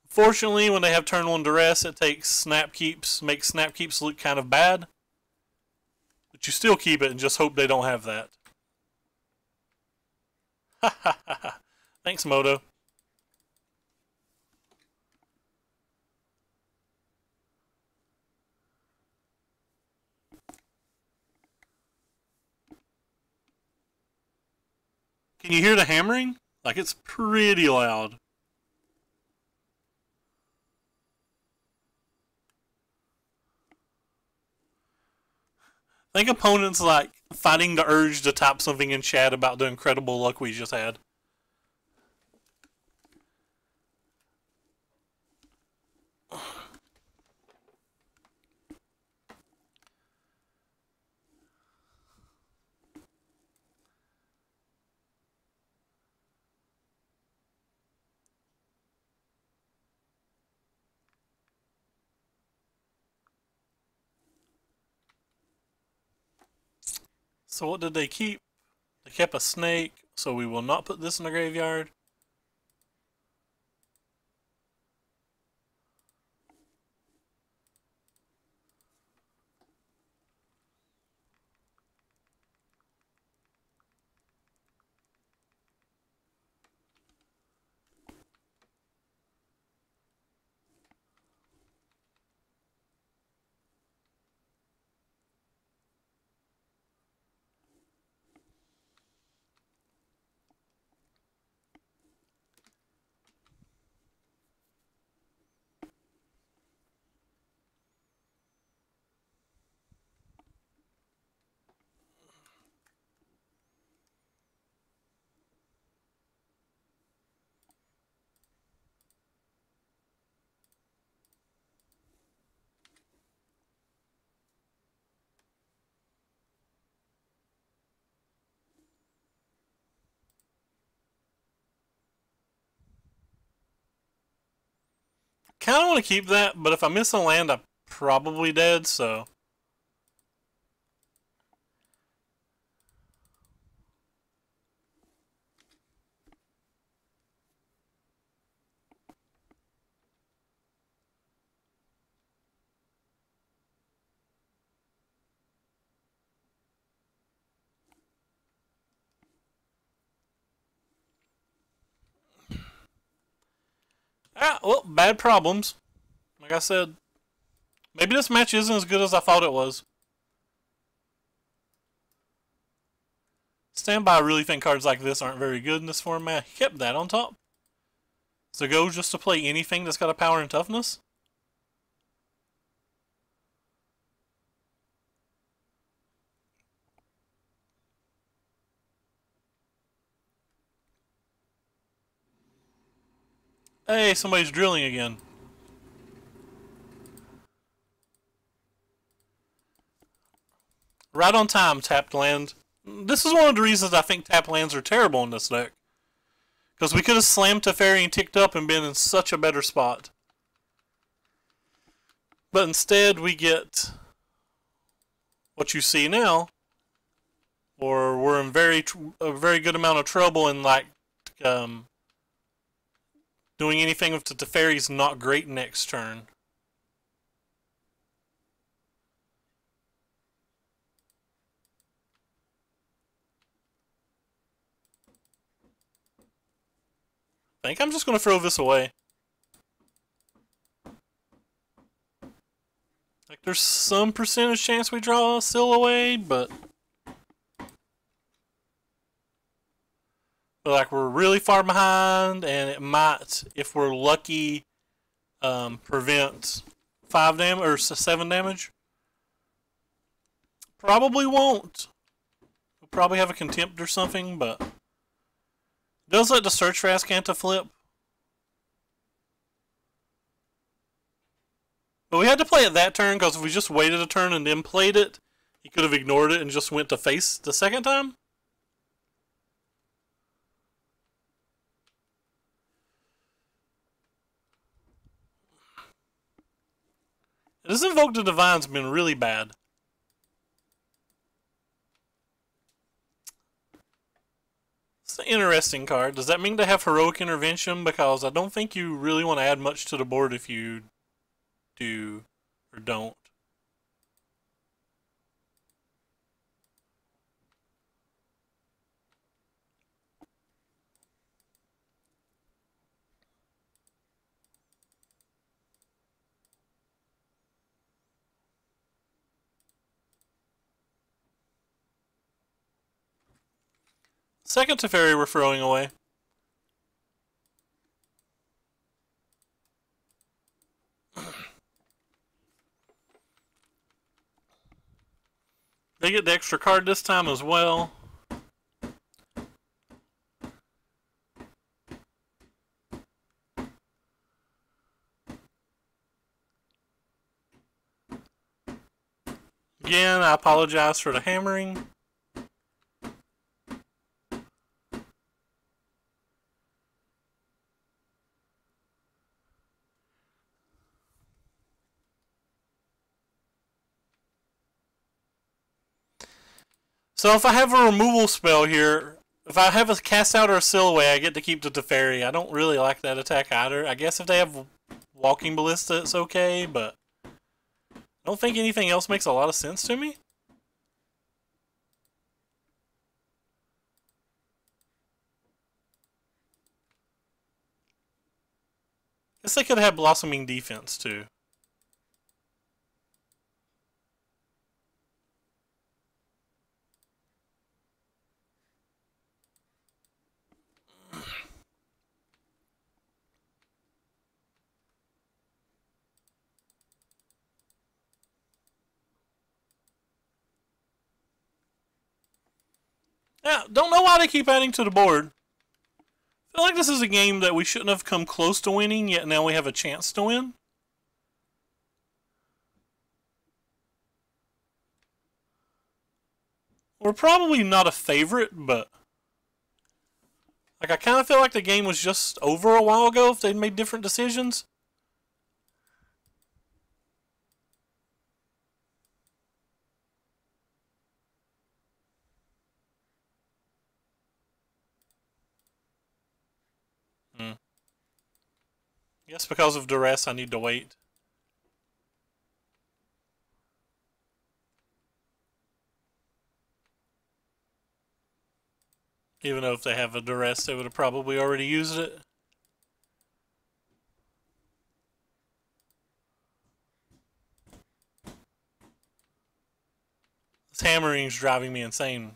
Fortunately, when they have turn 1 duress, it takes snap keeps, makes snap keeps look kind of bad. But you still keep it and just hope they don't have that. Ha ha ha ha. Thanks, Moto. Can you hear the hammering? Like, it's pretty loud. I think opponents like fighting the urge to type something in chat about the incredible luck we just had. So what did they keep? They kept a snake, so we will not put this in the graveyard. Kind of want to keep that, but if I miss a land, I'm probably dead, so... Ah, well, bad problems. Like I said, maybe this match isn't as good as I thought it was. Standby, I really think cards like this aren't very good in this format. He kept that on top. So go just to play anything that's got a power and toughness? Hey, somebody's drilling again. Right on time, tapped land. This is one of the reasons I think tap lands are terrible in this deck. Because we could have slammed Teferi and ticked up and been in such a better spot. But instead we get what you see now. Or we're in a very good amount of trouble and like doing anything with the Teferi's not great next turn. I think I'm just going to throw this away. Like, there's some percentage chance we draw a Seal away, but like we're really far behind, and it might, if we're lucky, prevent 5 damage or 7 damage. Probably won't. We'll probably have a contempt or something, but does let the search for Ascanta flip. But we had to play it that turn, because if we just waited a turn and then played it, he could have ignored it and just went to face the second time. This Invoke the Divine's been really bad. It's an interesting card. Does that mean they have Heroic Intervention? Because I don't think you really want to add much to the board if you do or don't. Second Teferi we're throwing away. They get the extra card this time as well. Again, I apologize for the hammering. So if I have a removal spell here, if I have a cast out or a seal away, I get to keep the Teferi. I don't really like that attack either. I guess if they have Walking Ballista, it's okay, but I don't think anything else makes a lot of sense to me. Guess they could have Blossoming Defense too. Yeah, don't know why they keep adding to the board. I feel like this is a game that we shouldn't have come close to winning, yet now we have a chance to win. We're probably not a favorite, but like I kind of feel like the game was just over a while ago if they'd made different decisions. Yes, because of duress, I need to wait. Even though if they have a duress, they would have probably already used it. This hammering's driving me insane.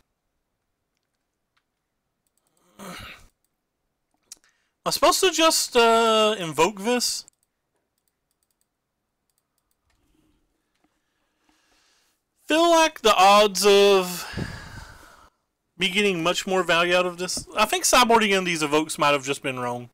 I'm supposed to just invoke this? Feel like the odds of me getting much more value out of this. I think sideboarding in these evokes might have just been wrong.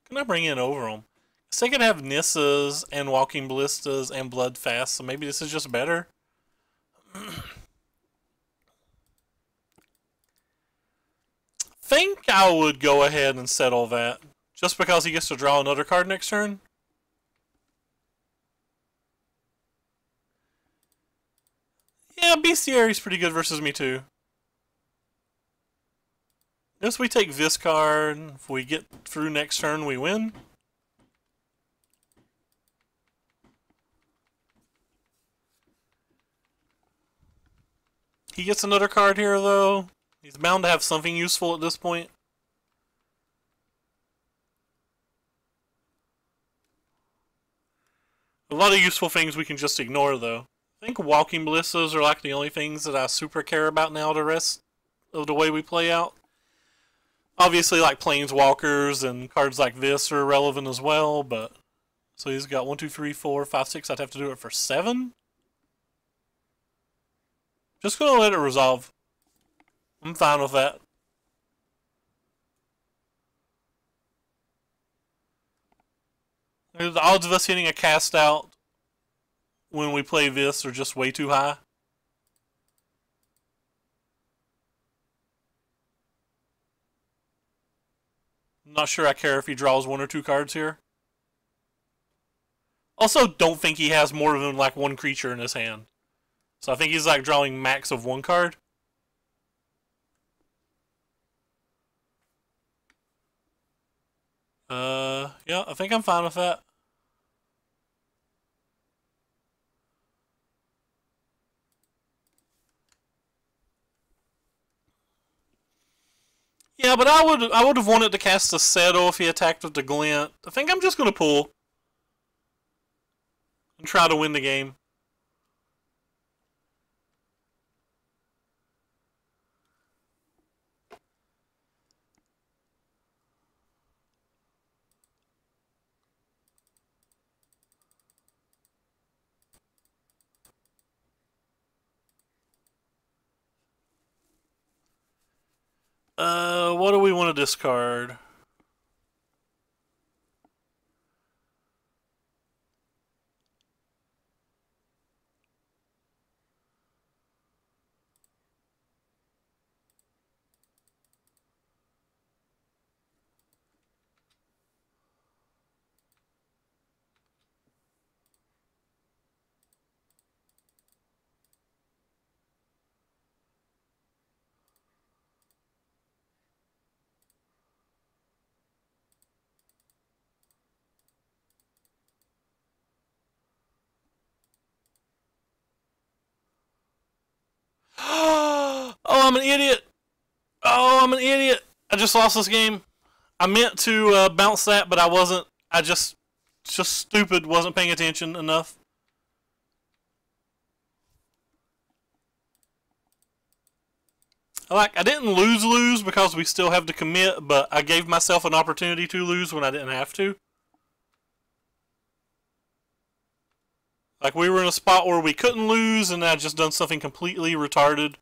Can I bring in over them? So they could have Nissas and Walking Ballistas and Bloodfast, so maybe this is just better. Think I would go ahead and settle that. Just because he gets to draw another card next turn. Yeah, Bestiary's pretty good versus me too. Guess we take this card. If we get through next turn, we win. He gets another card here, though. He's bound to have something useful at this point. A lot of useful things we can just ignore, though. I think Walking Ballistas are like the only things that I super care about now the rest of the way we play out. Obviously, like Planeswalkers and cards like this are relevant as well, but... So he's got 1, 2, 3, 4, 5, 6. I'd have to do it for 7? Just gonna let it resolve. I'm fine with that. The odds of us hitting a cast out when we play this are just way too high. I'm not sure I care if he draws 1 or 2 cards here. Also, don't think he has more than like 1 creature in his hand. So I think he's like drawing max of 1 card. Yeah, I think I'm fine with that. Yeah, but I would have wanted to cast a Settle if he attacked with the Glint. I think I'm just gonna pull and try to win the game. What do we want to discard? Oh, I'm an idiot. Oh, I'm an idiot. I just lost this game. I meant to bounce that, but I wasn't. I just stupid. Wasn't paying attention enough. I didn't lose because we still have to commit, but I gave myself an opportunity to lose when I didn't have to. Like, we were in a spot where we couldn't lose, and I just done something completely retarded.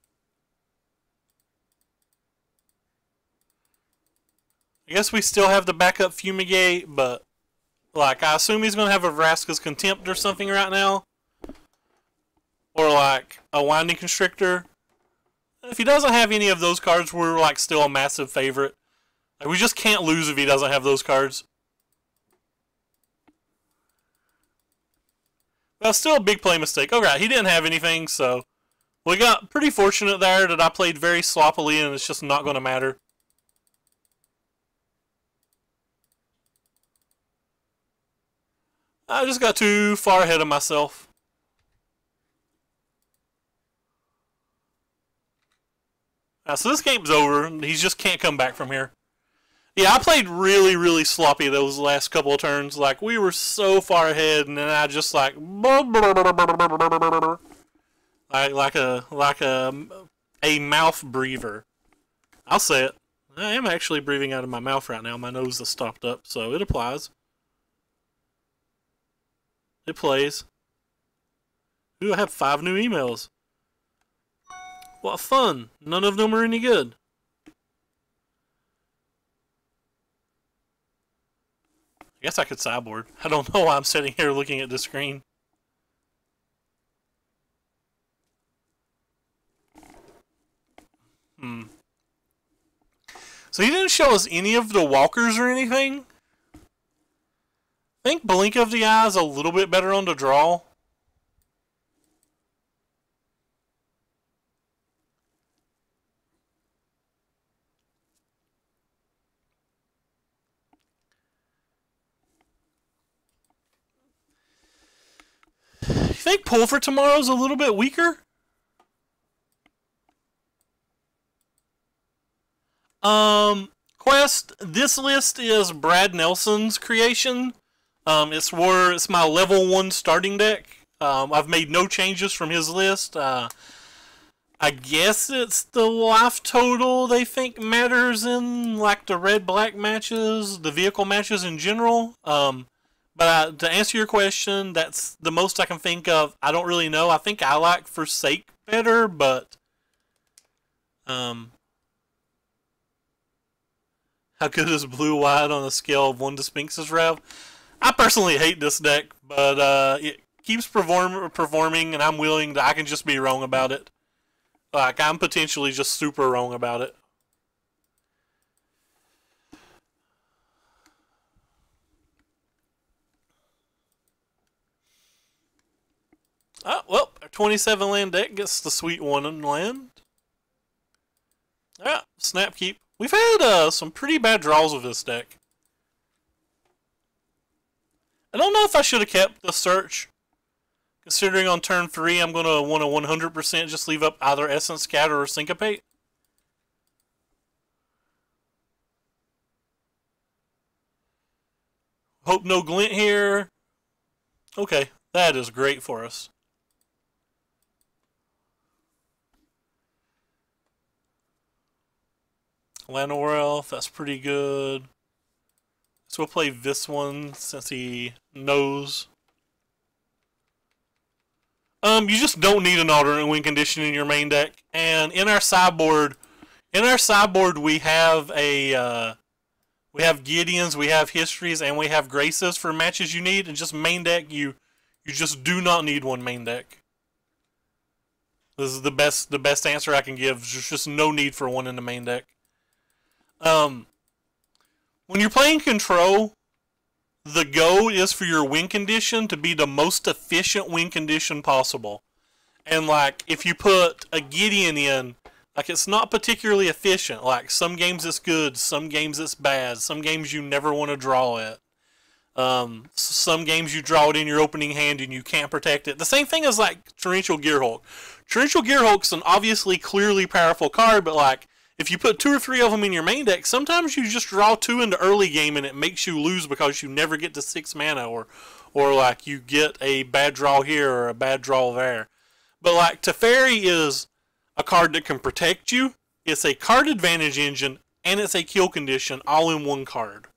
I guess we still have the backup Fumigate, but, like, I assume he's going to have a Vraska's Contempt or something right now. Or, like, a Winding Constrictor. If he doesn't have any of those cards, we're, like, still a massive favorite. Like, we just can't lose if he doesn't have those cards. That's still a big play mistake. Okay, he didn't have anything, so we got pretty fortunate there that I played very sloppily and it's just not going to matter. I just got too far ahead of myself. So this game's over. He just can't come back from here. Yeah, I played really, really sloppy those last couple of turns. Like, we were so far ahead, and then I just like a mouth breather. I'll say it. I am actually breathing out of my mouth right now. My nose is stopped up, so it applies. It plays. Ooh, I have 5 new emails. What fun. None of them are any good. I guess I could sideboard. I don't know why I'm sitting here looking at the screen. So he didn't show us any of the walkers or anything. I think Blink of the Eye is a little bit better on the draw. You think Pull for Tomorrow's a little bit weaker? Quest, this list is Brad Nelson's creation. It's my level 1 starting deck. I've made no changes from his list. I guess it's the life total they think matters in like the red-black matches, the vehicle matches in general. But to answer your question, that's the most I can think of. I don't really know. I think I like Forsake better, but how good is Blue-White on a scale of 1 to Sphinx's Rev? I personally hate this deck, but it keeps performing, and I'm willing to. I can just be wrong about it. Like, I'm potentially just super wrong about it. Oh, well, our 27 land deck gets the sweet 1 in land. Ah, snap keep. We've had some pretty bad draws with this deck. I don't know if I should have kept the search. Considering on turn 3 I'm going to want to 100% just leave up either Essence Scatter or Syncopate. Hope no glint here. Okay, that is great for us. Llanowar Elf, that's pretty good. So we'll play this one since he knows. You just don't need an alternate win condition in your main deck. And in our sideboard, we have we have Gideons, we have Histories, and we have Graces for matches you need. And just main deck, you just do not need one main deck. This is the best answer I can give. There's just no need for one in the main deck. When you're playing Control, the goal is for your win condition to be the most efficient win condition possible. And like, if you put a Gideon in, like, it's not particularly efficient. Like, some games it's good, some games it's bad, some games you never want to draw it. Some games you draw it in your opening hand and you can't protect it. The same thing as like Torrential Gearhulk. Torrential Gearhulk's an obviously clearly powerful card, but like, if you put 2 or 3 of them in your main deck, sometimes you just draw 2 in the early game and it makes you lose because you never get to 6 mana, or like you get a bad draw here or a bad draw there. But like, Teferi is a card that can protect you, it's a card advantage engine, and it's a kill condition all in one card.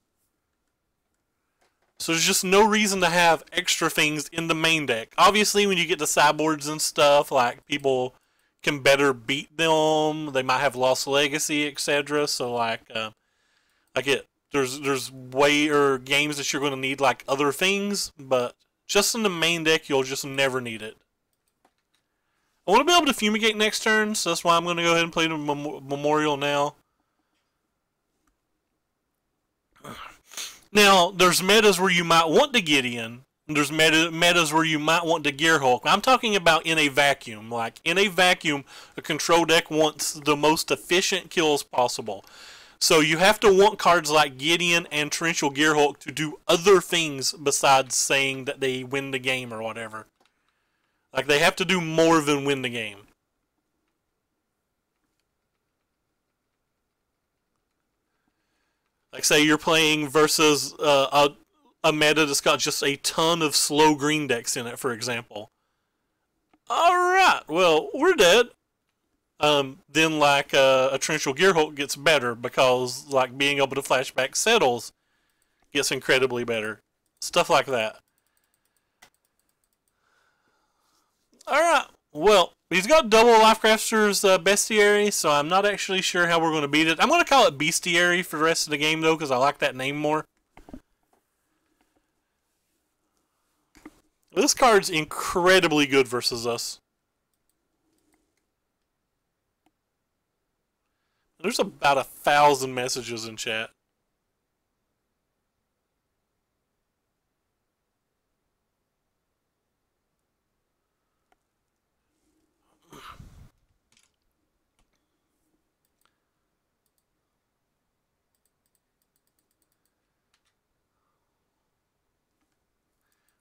So there's just no reason to have extra things in the main deck. Obviously, when you get to sideboards and stuff, like, people can better beat them. They might have lost legacy, etc. So like, there's way or games that you're going to need like other things, but just in the main deck, you'll just never need it. I want to be able to fumigate next turn, so that's why I'm going to go ahead and play the Memorial now. Now, there's metas where you might want to get in. There's metas where you might want to Gearhulk. I'm talking about in a vacuum. Like, in a vacuum, a control deck wants the most efficient kills possible. So you have to want cards like Gideon and Torrential Gearhulk to do other things besides saying that they win the game or whatever. Like, they have to do more than win the game. Like, say you're playing versus a meta that's got just a ton of slow green decks in it, for example. Alright, well, we're dead. Then, like, a Torrential Gearhulk gets better because, like, being able to flashback settles gets incredibly better. Stuff like that. Alright, well, he's got double Lifecrafter's Bestiary, so I'm not actually sure how we're going to beat it. I'm going to call it Bestiary for the rest of the game, though, because I like that name more. This card's incredibly good versus us. There's about 1,000 messages in chat.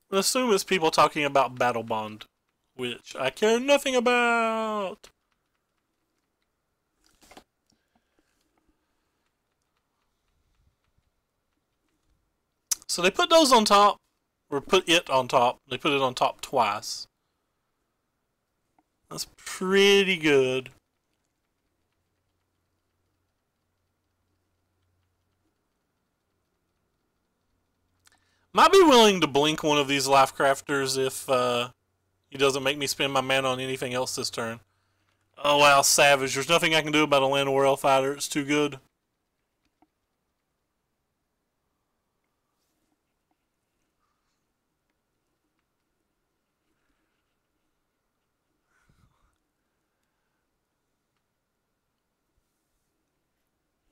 I assume it's people talking about Battle Bond, which I care nothing about. So they put those on top, or put it on top. They put it on top twice. That's pretty good. Might be willing to blink one of these Lifecrafters if he doesn't make me spend my mana on anything else this turn. Oh wow, Savage. There's nothing I can do about a Land of War Fighter. It's too good.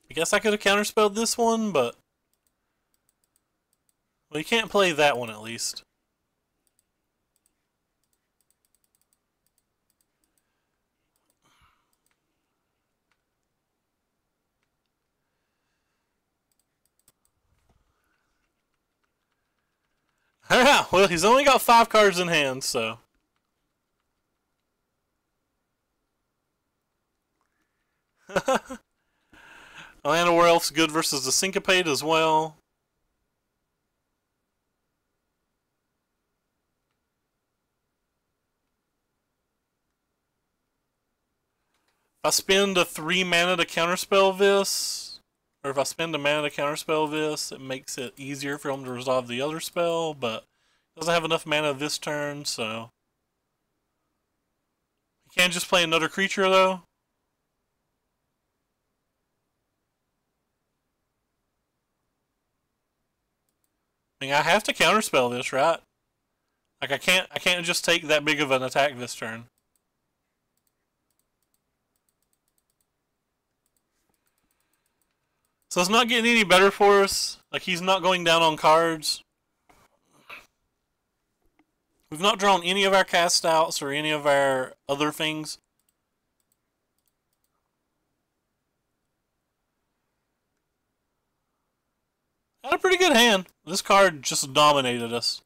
I guess I could have counterspelled this one, but... well, you can't play that one at least. Alright, well, he's only got 5 cards in hand, so... Land of War Elf's good versus the Syncopate as well. If I spend a 3 mana to counterspell this, or if I spend a mana to counterspell this, it makes it easier for him to resolve the other spell, but doesn't have enough mana this turn, so... You can't just play another creature, though? I mean, I have to counterspell this, right? Like, I can't just take that big of an attack this turn. So it's not getting any better for us. Like, he's not going down on cards. We've not drawn any of our cast outs or any of our other things. Had a pretty good hand. This card just dominated us.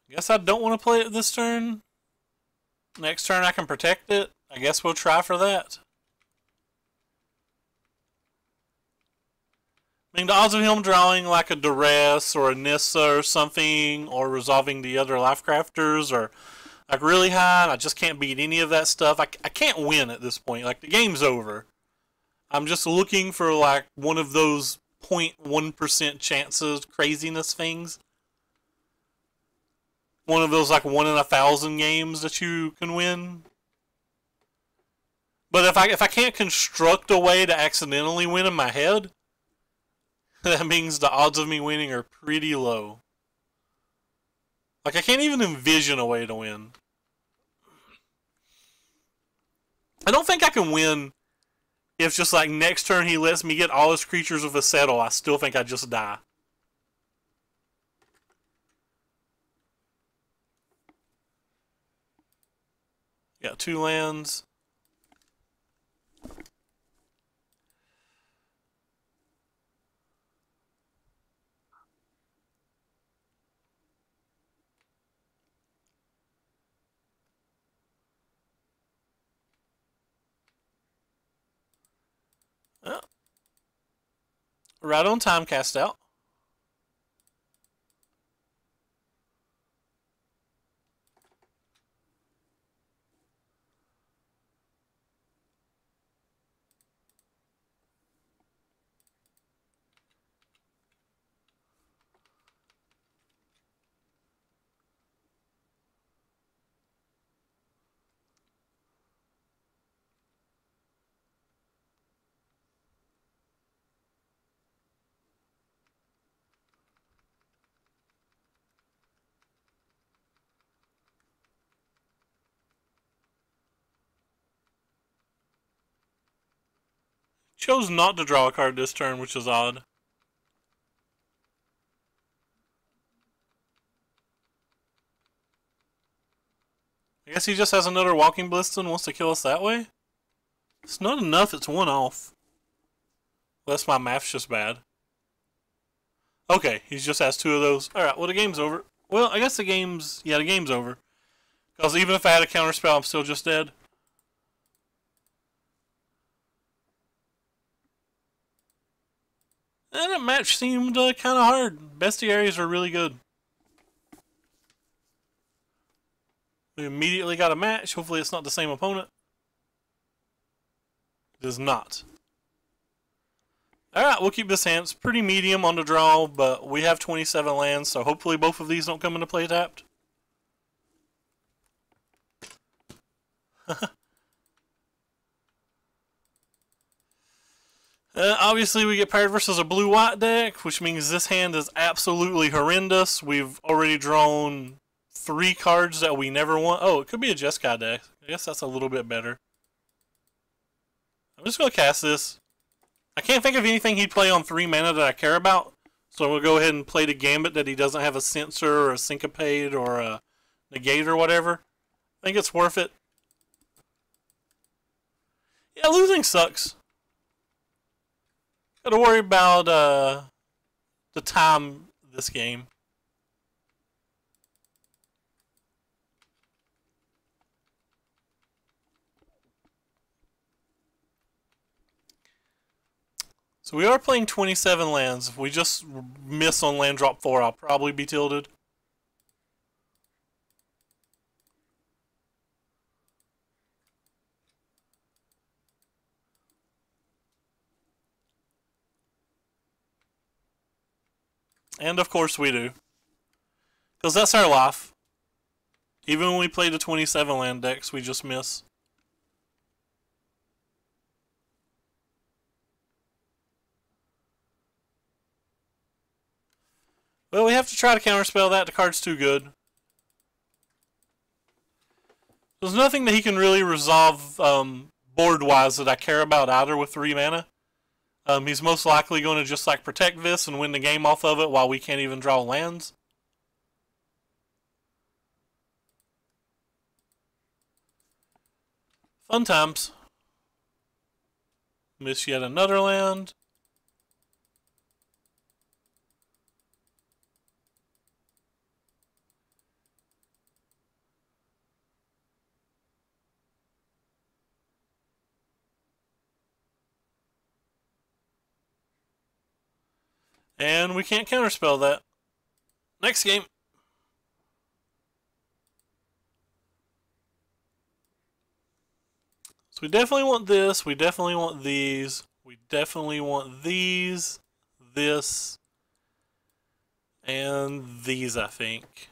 Guess I don't want to play it this turn. Next turn I can protect it. I guess we'll try for that. I mean, the odds of him drawing like a Duress or a Nissa or something, or resolving the other Lifecrafters, are like really high, and I just can't beat any of that stuff. I can't win at this point. Like, the game's over. I'm just looking for like one of those 0.1% chances craziness things. One of those like 1 in 1,000 games that you can win. But if I can't construct a way to accidentally win in my head, that means the odds of me winning are pretty low. Like, I can't even envision a way to win. I don't think I can win if just like next turn he lets me get all his creatures with a settle, I still think I just die. Got 2 lands. Oh. Right on time, cast out. Chose not to draw a card this turn, which is odd. I guess he just has another Walking Ballista and wants to kill us that way? It's not enough, it's 1 off. Unless my math's just bad. Okay, he just has 2 of those. Alright, well the game's over. Well, I guess the game's over. Because even if I had a counterspell, I'm still just dead. And that match seemed kind of hard. Bestiaries are really good. We immediately got a match. Hopefully it's not the same opponent. It is not. Alright, we'll keep this hand. It's pretty medium on the draw, but we have 27 lands, so hopefully both of these don't come into play tapped. Obviously, we get paired versus a blue-white deck, which means this hand is absolutely horrendous. We've already drawn 3 cards that we never want. Oh, it could be a Jeskai deck. I guess that's a little bit better. I'm just going to cast this. I can't think of anything he'd play on 3 mana that I care about, so we'll go ahead and play the Gambit that he doesn't have a Censor or a Syncopate or a Negate or whatever. I think it's worth it. Yeah, losing sucks. Gotta worry about the time this game. So we are playing 27 lands. If we just miss on land drop 4, I'll probably be tilted. And of course we do. Because that's our life. Even when we play the 27 land decks, we just miss. Well, we have to try to counterspell that. The card's too good. There's nothing that he can really resolve board-wise that I care about either with 3 mana. He's most likely going to just like protect this and win the game off of it while we can't even draw lands. Fun times. Miss yet another land. And we can't counterspell that. Next game. So we definitely want this. We definitely want these. We definitely want these, this, and these, I think.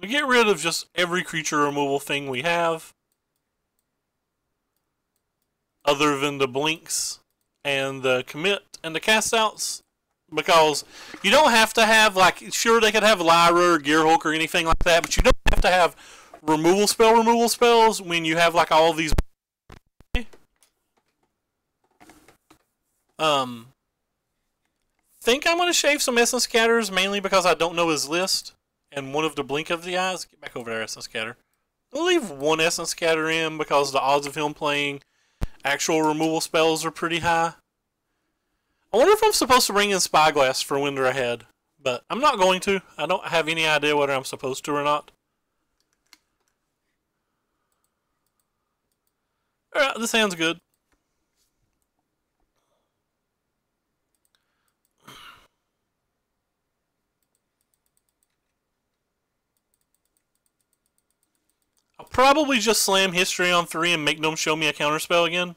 We get rid of just every creature removal thing we have. Other than the blinks and the commit and the cast outs. Because you don't have to have, like, sure they could have Lyra or Gearhulk or anything like that, but you don't have to have removal spells when you have, like, all of these. Um, think I'm going to shave some Essence Scatters, mainly because I don't know his list. And one of the Blink of the Eyes. Get back over there, Essence Scatter. I'll leave one Essence Scatter in because the odds of him playing actual removal spells are pretty high. I wonder if I'm supposed to bring in Spyglass for Winter Ahead. But I'm not going to. I don't have any idea whether I'm supposed to or not. Alright, this sounds good. I'll probably just slam History on 3 and make them show me a counterspell again.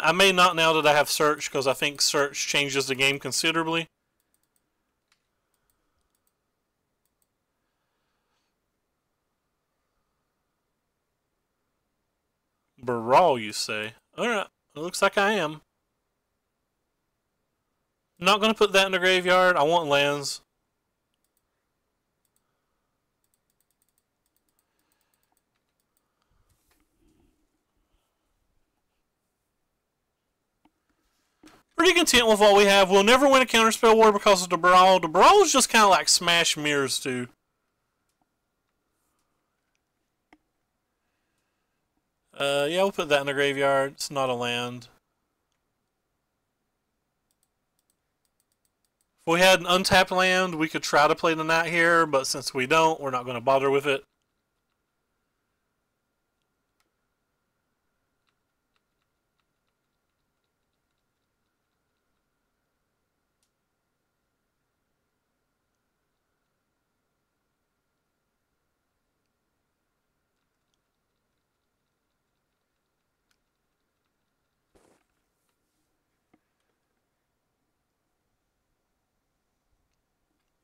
I may not now that I have Search, because I think Search changes the game considerably. Baral, you say? Alright, it looks like I am. Not going to put that in the graveyard. I want lands. Pretty content with what we have. We'll never win a counterspell war because of the Baral. The Baral is just kind of like Smash Mirrors too. Yeah, we'll put that in the graveyard. It's not a land. If we had an untapped land, we could try to play the Knight here, but since we don't, we're not going to bother with it.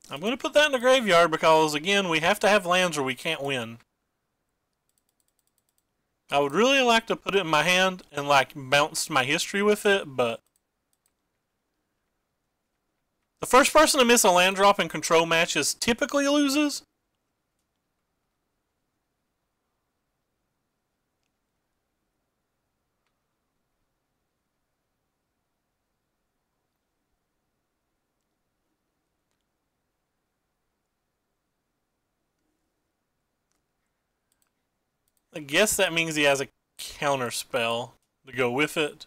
I'm going to put that in the graveyard because, again, we have to have lands or we can't win. I would really like to put it in my hand and, like, bounce my history with it, but the first person to miss a land drop in control matches typically loses. I guess that means he has a counter spell to go with it.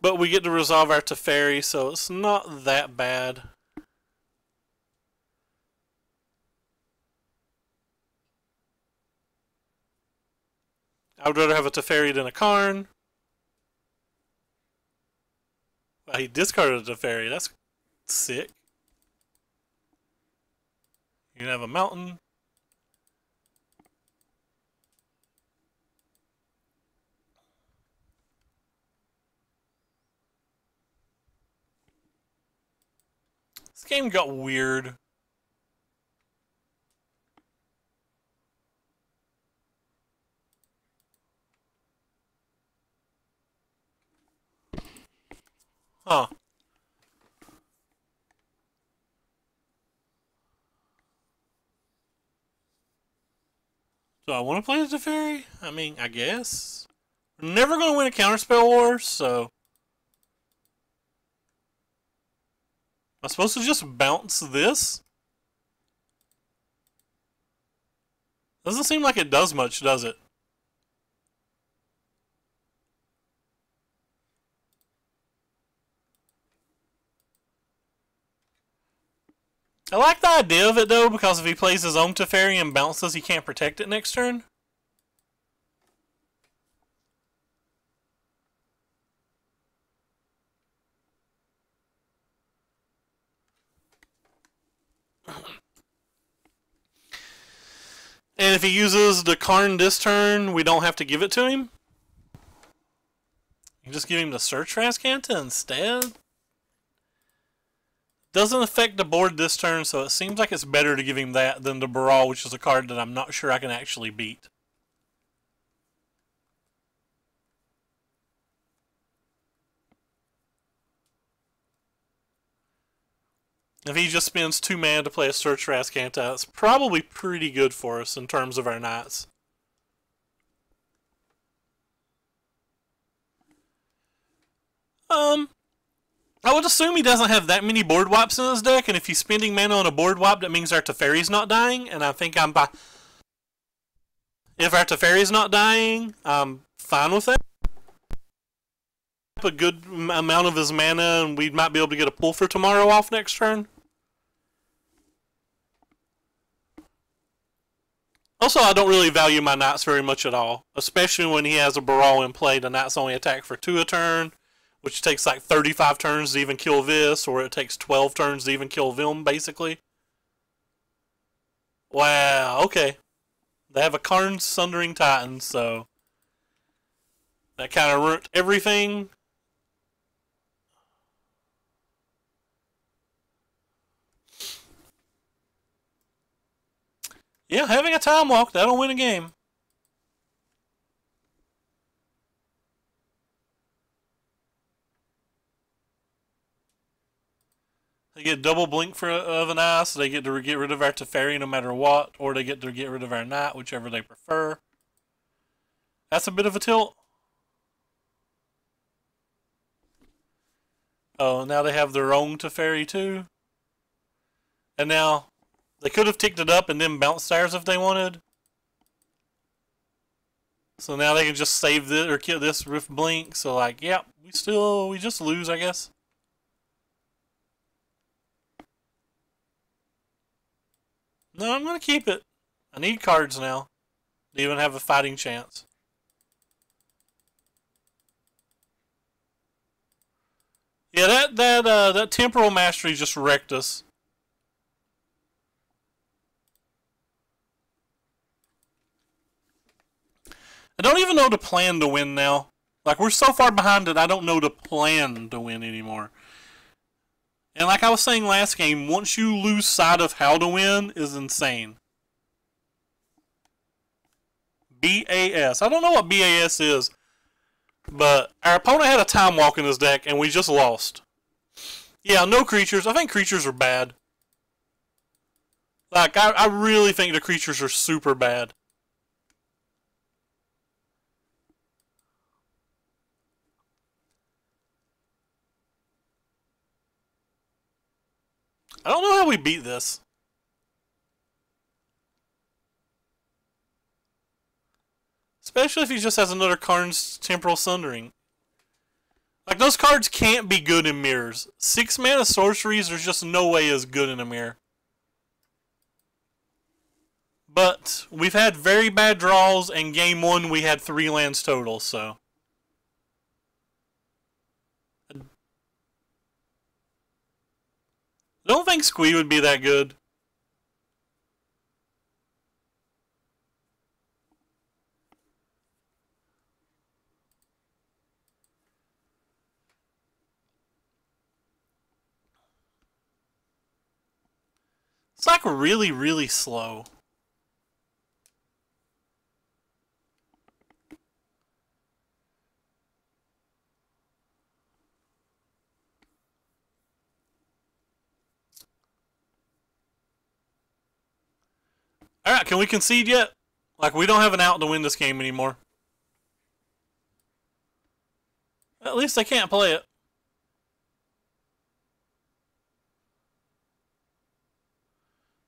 But we get to resolve our Teferi, so it's not that bad. I would rather have a Teferi than a Karn. Well, he discarded a Teferi. That's sick. You can have a mountain. This game got weird. Huh. Do I want to play the Teferi? I mean, I guess. We're never going to win a counterspell war, so am I supposed to just bounce this? Doesn't seem like it does much, does it? I like the idea of it, though, because if he plays his own Teferi and bounces, he can't protect it next turn. And if he uses the Karn this turn, we don't have to give it to him. You just give him the Search Rascanta instead. Doesn't affect the board this turn, so it seems like it's better to give him that than the Baral, which is a card that I'm not sure I can actually beat. If he just spends 2 mana to play a Search for Azcanta, it's probably pretty good for us in terms of our knights. I would assume he doesn't have that many board wipes in his deck, and if he's spending mana on a board wipe, that means our Teferi's not dying, and I think I'm by. If our Teferi's not dying, I'm fine with that. A good amount of his mana, and we might be able to get a pull for tomorrow off next turn. Also, I don't really value my knights very much at all, especially when he has a Baral in play. The knights only attack for 2 a turn, which takes like 35 turns to even kill this, or it takes 12 turns to even kill Vilm, basically. Wow, okay. They have a Karn Sundering Titan, so that kind of ruined everything. Yeah, having a time walk, that'll win a game. They get double blink for of an eye, so they get to get rid of our Teferi no matter what, or they get to get rid of our knight, whichever they prefer. That's a bit of a tilt. Oh, now they have their own Teferi too. And now they could have ticked it up and then bounced ours if they wanted. So now they can just save this or kill this with blink. So like, yeah, we just lose, I guess. No, I'm gonna keep it. I need cards now to even have a fighting chance. Yeah, that temporal mastery just wrecked us. I don't even know the plan to win now. Like, we're so far behind that I don't know the plan to win anymore. And like I was saying last game, once you lose sight of how to win is insane. BAS. I don't know what BAS is, but our opponent had a time walk in his deck and we just lost. Yeah, no creatures. I think creatures are bad. Like, I really think the creatures are super bad. I don't know how we beat this. Especially if he just has another Karn's Temporal Sundering. Like, those cards can't be good in mirrors. 6 mana sorceries, there's just no way is good in a mirror. But we've had very bad draws, and game 1 we had 3 lands total, so. I don't think Squee would be that good. It's like really, really slow. Alright, can we concede yet? Like, we don't have an out to win this game anymore. At least I can't play it.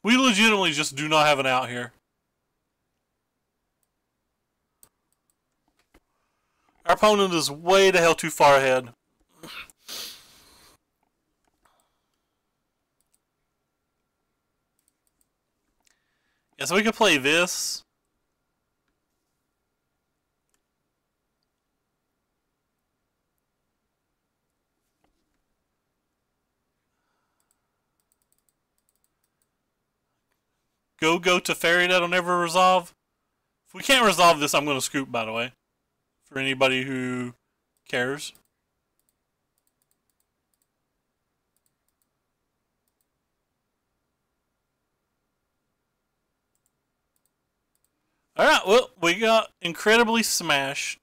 We legitimately just do not have an out here. Our opponent is way the hell too far ahead. Yeah, so we could play this. Go Teferi, that'll never resolve. If we can't resolve this, I'm going to scoop, by the way. For anybody who cares. Alright, well, we got incredibly smashed.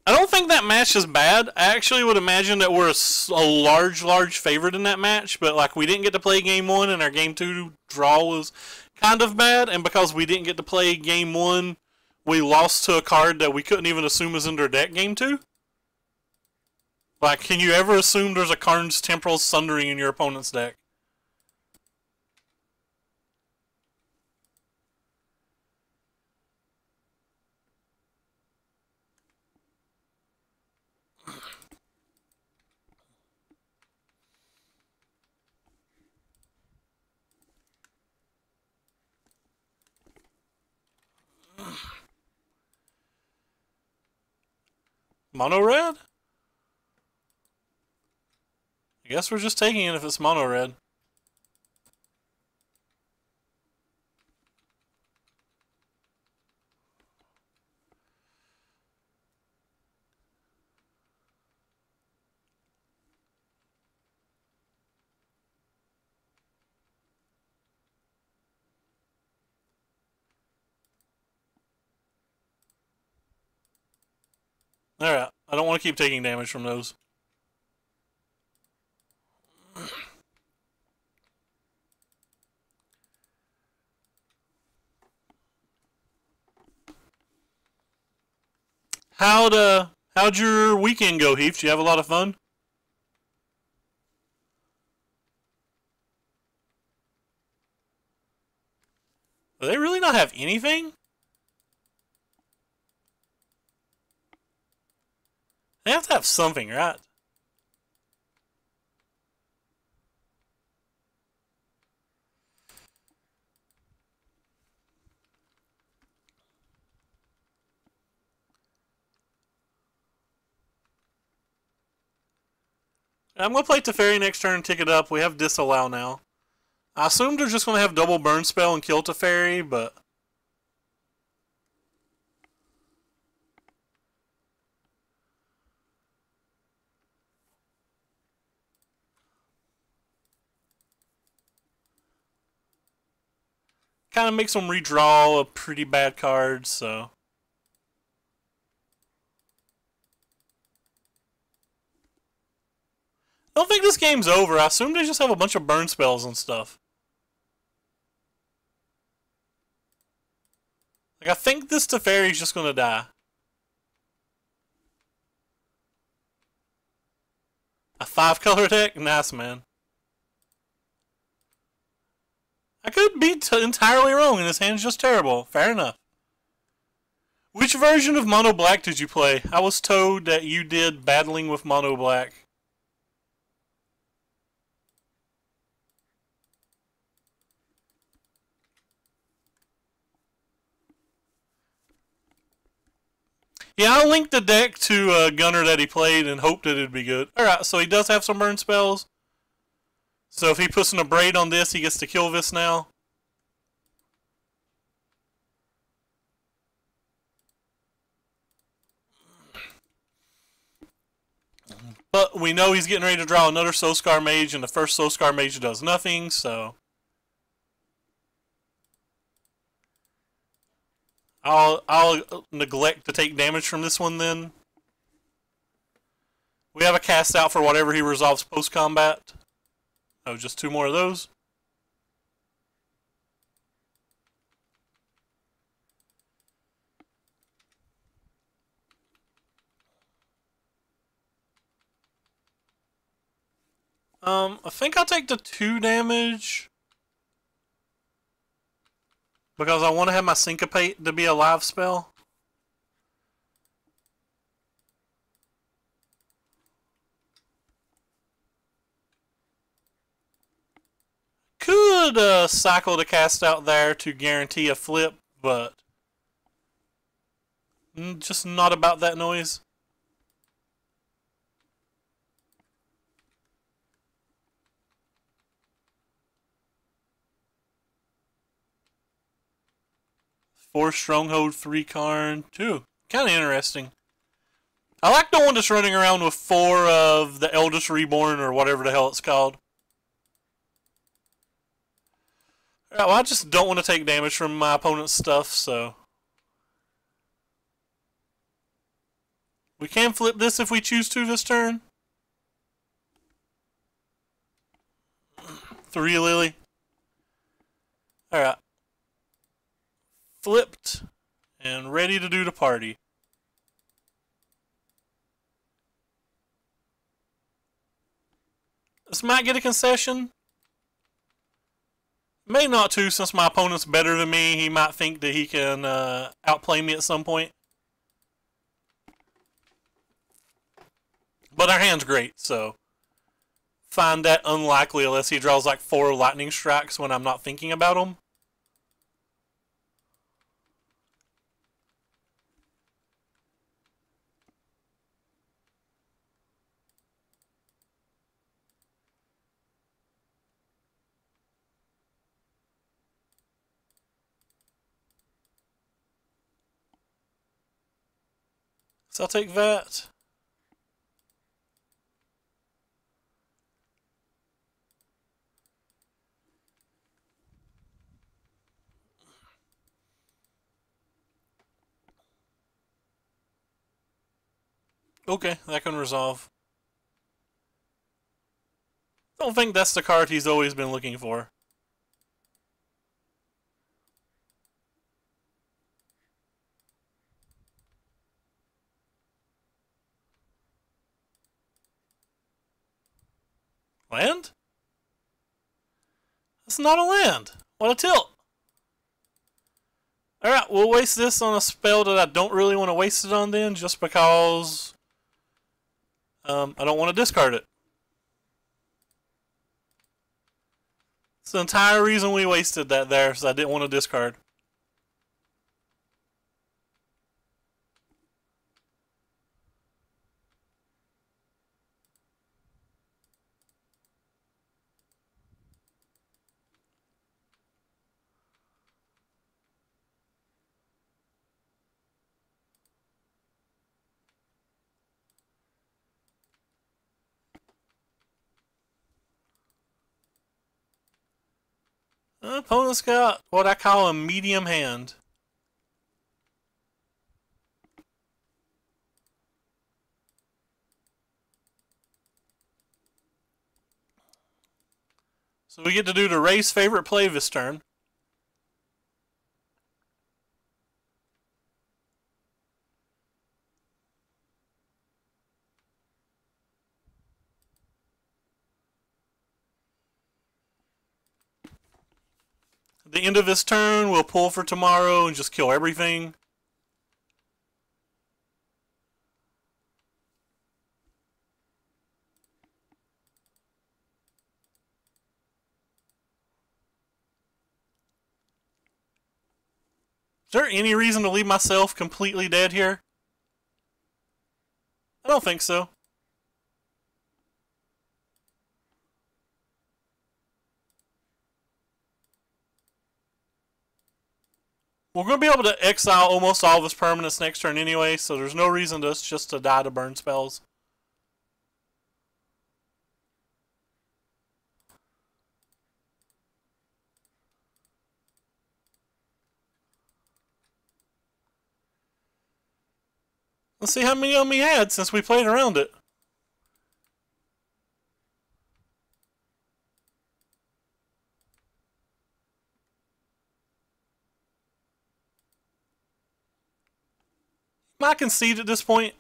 I don't think that match is bad. I actually would imagine that we're a large favorite in that match, but like we didn't get to play game 1 and our game 2 draw was kind of bad, and because we didn't get to play game 1, we lost to a card that we couldn't even assume is in their deck game 2. Like, can you ever assume there's a Karn's Temporal Sundering in your opponent's deck? Mono red? I guess we're just taking it if it's mono red. Alright, I don't want to keep taking damage from those. How'd your weekend go, Heath? Did you have a lot of fun? Do they really not have anything? They have to have something, right? I'm going to play Teferi next turn, tick it up. We have Disallow now. I assume they're just going to have double Burn Spell and kill Teferi, but... kind of makes them redraw a pretty bad card, so... I don't think this game's over. I assume they just have a bunch of burn spells and stuff. Like, I think this Teferi's just gonna die. A 5-color deck? Nice, man. I could be entirely wrong and his hand's just terrible. Fair enough. Which version of Mono Black did you play? I was told that you did Battling with Mono Black. Yeah, I'll link the deck to Gunner that he played and hope that it'd be good. Alright, so he does have some burn spells. So if he puts an Abrade on this, he gets to kill this now. But we know he's getting ready to draw another Soulscar Mage, and the first Soulscar Mage does nothing, so... I'll neglect to take damage from this one then. We have a cast out for whatever he resolves post-combat. Oh, just 2 more of those. I think I'll take the 2 damage. Because I want to have my Syncopate to be a live spell. Could cycle the cast out there to guarantee a flip, but just not about that noise. Four Stronghold, 3 Karn, 2. Kind of interesting. I like the one that's running around with 4 of the Eldest Reborn or whatever the hell it's called. Well, I just don't want to take damage from my opponent's stuff, so... We can flip this if we choose to this turn. 3 Lily. Alright. Flipped and ready to do the party. This might get a concession. May not too, since my opponent's better than me. He might think that he can outplay me at some point. But our hand's great, so find that unlikely unless he draws like 4 lightning strikes when I'm not thinking about them. So I'll take that. Okay, that can resolve. Don't think that's the card he's always been looking for. Land? That's not a land. What a tilt. Alright, we'll waste this on a spell that I don't really want to waste it on then, just because I don't want to discard it. It's the entire reason we wasted that there, so I didn't want to discard. The opponent's got what I call a medium hand. So we get to do the Ray's favorite play this turn. At the end of this turn, we'll pull for tomorrow and just kill everything. Is there any reason to leave myself completely dead here? I don't think so. We're going to be able to exile almost all of his permanents next turn anyway, so there's no reason to us just to die to burn spells. Let's see how many of them he had since we played around it. I concede at this point.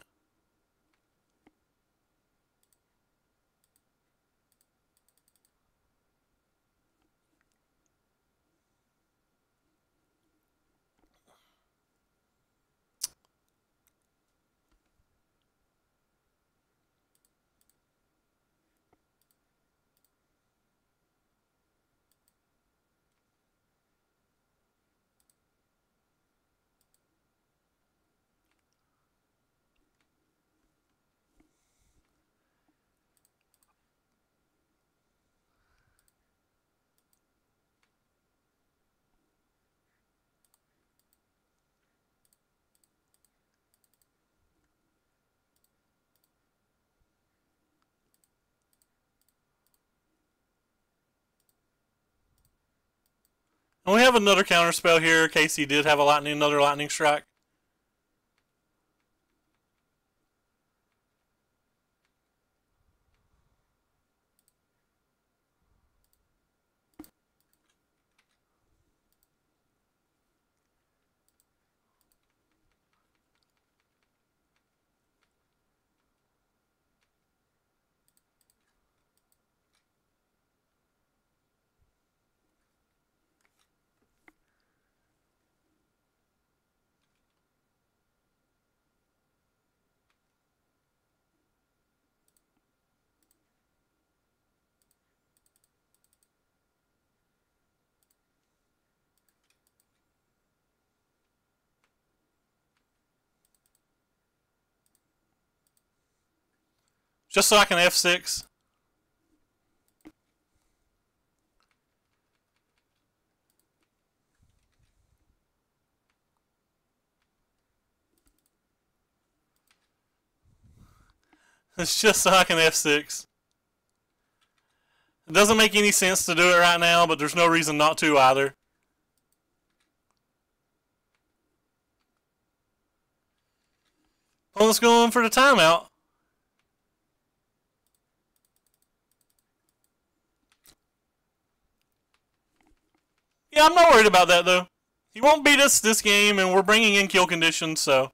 And we have another counterspell here in case he did have another lightning strike. Just so I can F6. It's just so I can F6. It doesn't make any sense to do it right now, but there's no reason not to either. Opponent's going for the timeout. Yeah, I'm not worried about that, though. He won't beat us this game, and we're bringing in kill conditions, so...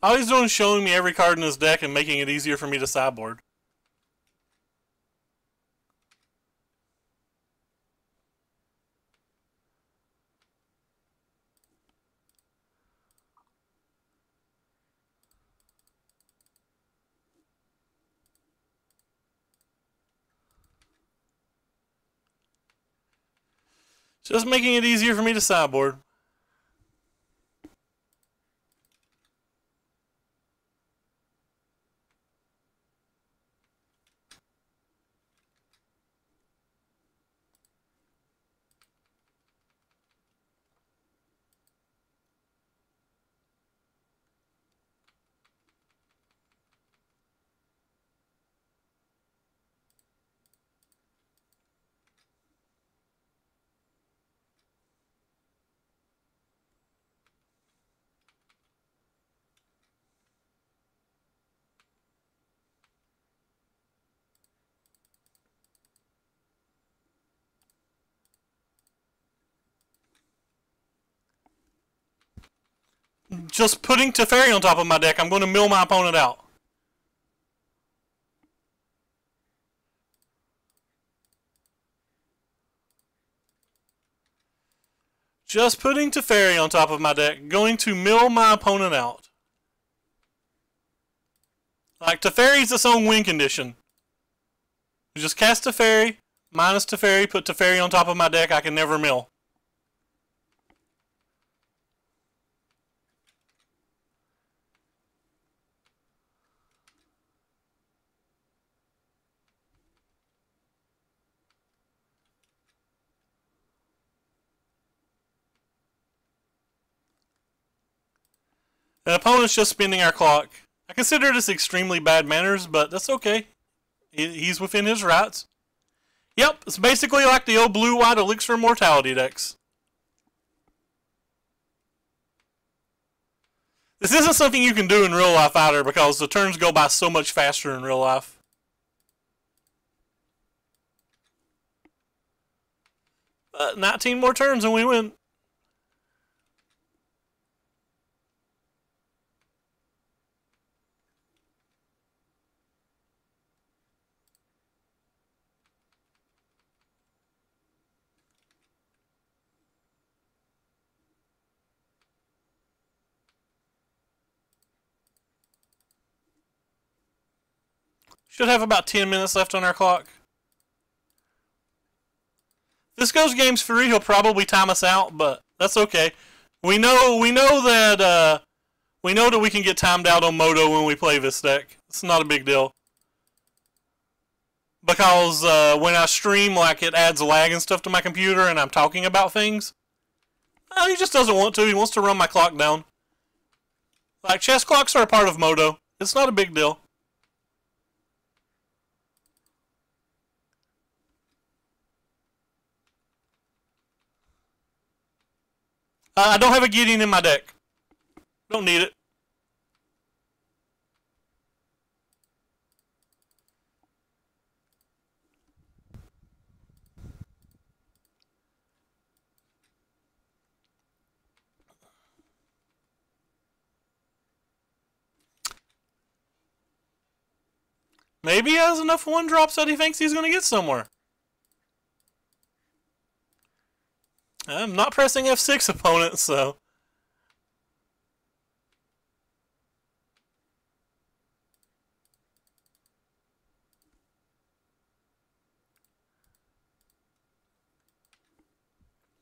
All he's doing is showing me every card in his deck and making it easier for me to sideboard. Just making it easier for me to sideboard. Just putting Teferi on top of my deck, I'm going to mill my opponent out. Just putting Teferi on top of my deck, going to mill my opponent out. Like, Teferi's its own win condition. You just cast Teferi, minus Teferi, put Teferi on top of my deck, I can never mill. The opponent's just spinning our clock. I consider this extremely bad manners, but that's okay. He's within his rights. Yep, it's basically like the old blue-white Elixir Immortality decks. This isn't something you can do in real life either, because the turns go by so much faster in real life. But 19 more turns and we win. Should have about 10 minutes left on our clock. If this goes games free, he'll probably time us out, but that's okay. We know that we can get timed out on Moto when we play this deck. It's not a big deal. Because when I stream, like, it adds lag and stuff to my computer and I'm talking about things. Oh, he just doesn't want to. He wants to run my clock down. Like, chess clocks are a part of Moto. It's not a big deal. I don't have a Gideon in my deck. Don't need it. Maybe he has enough one-drops that he thinks he's going to get somewhere. I'm not pressing F6 opponent, so...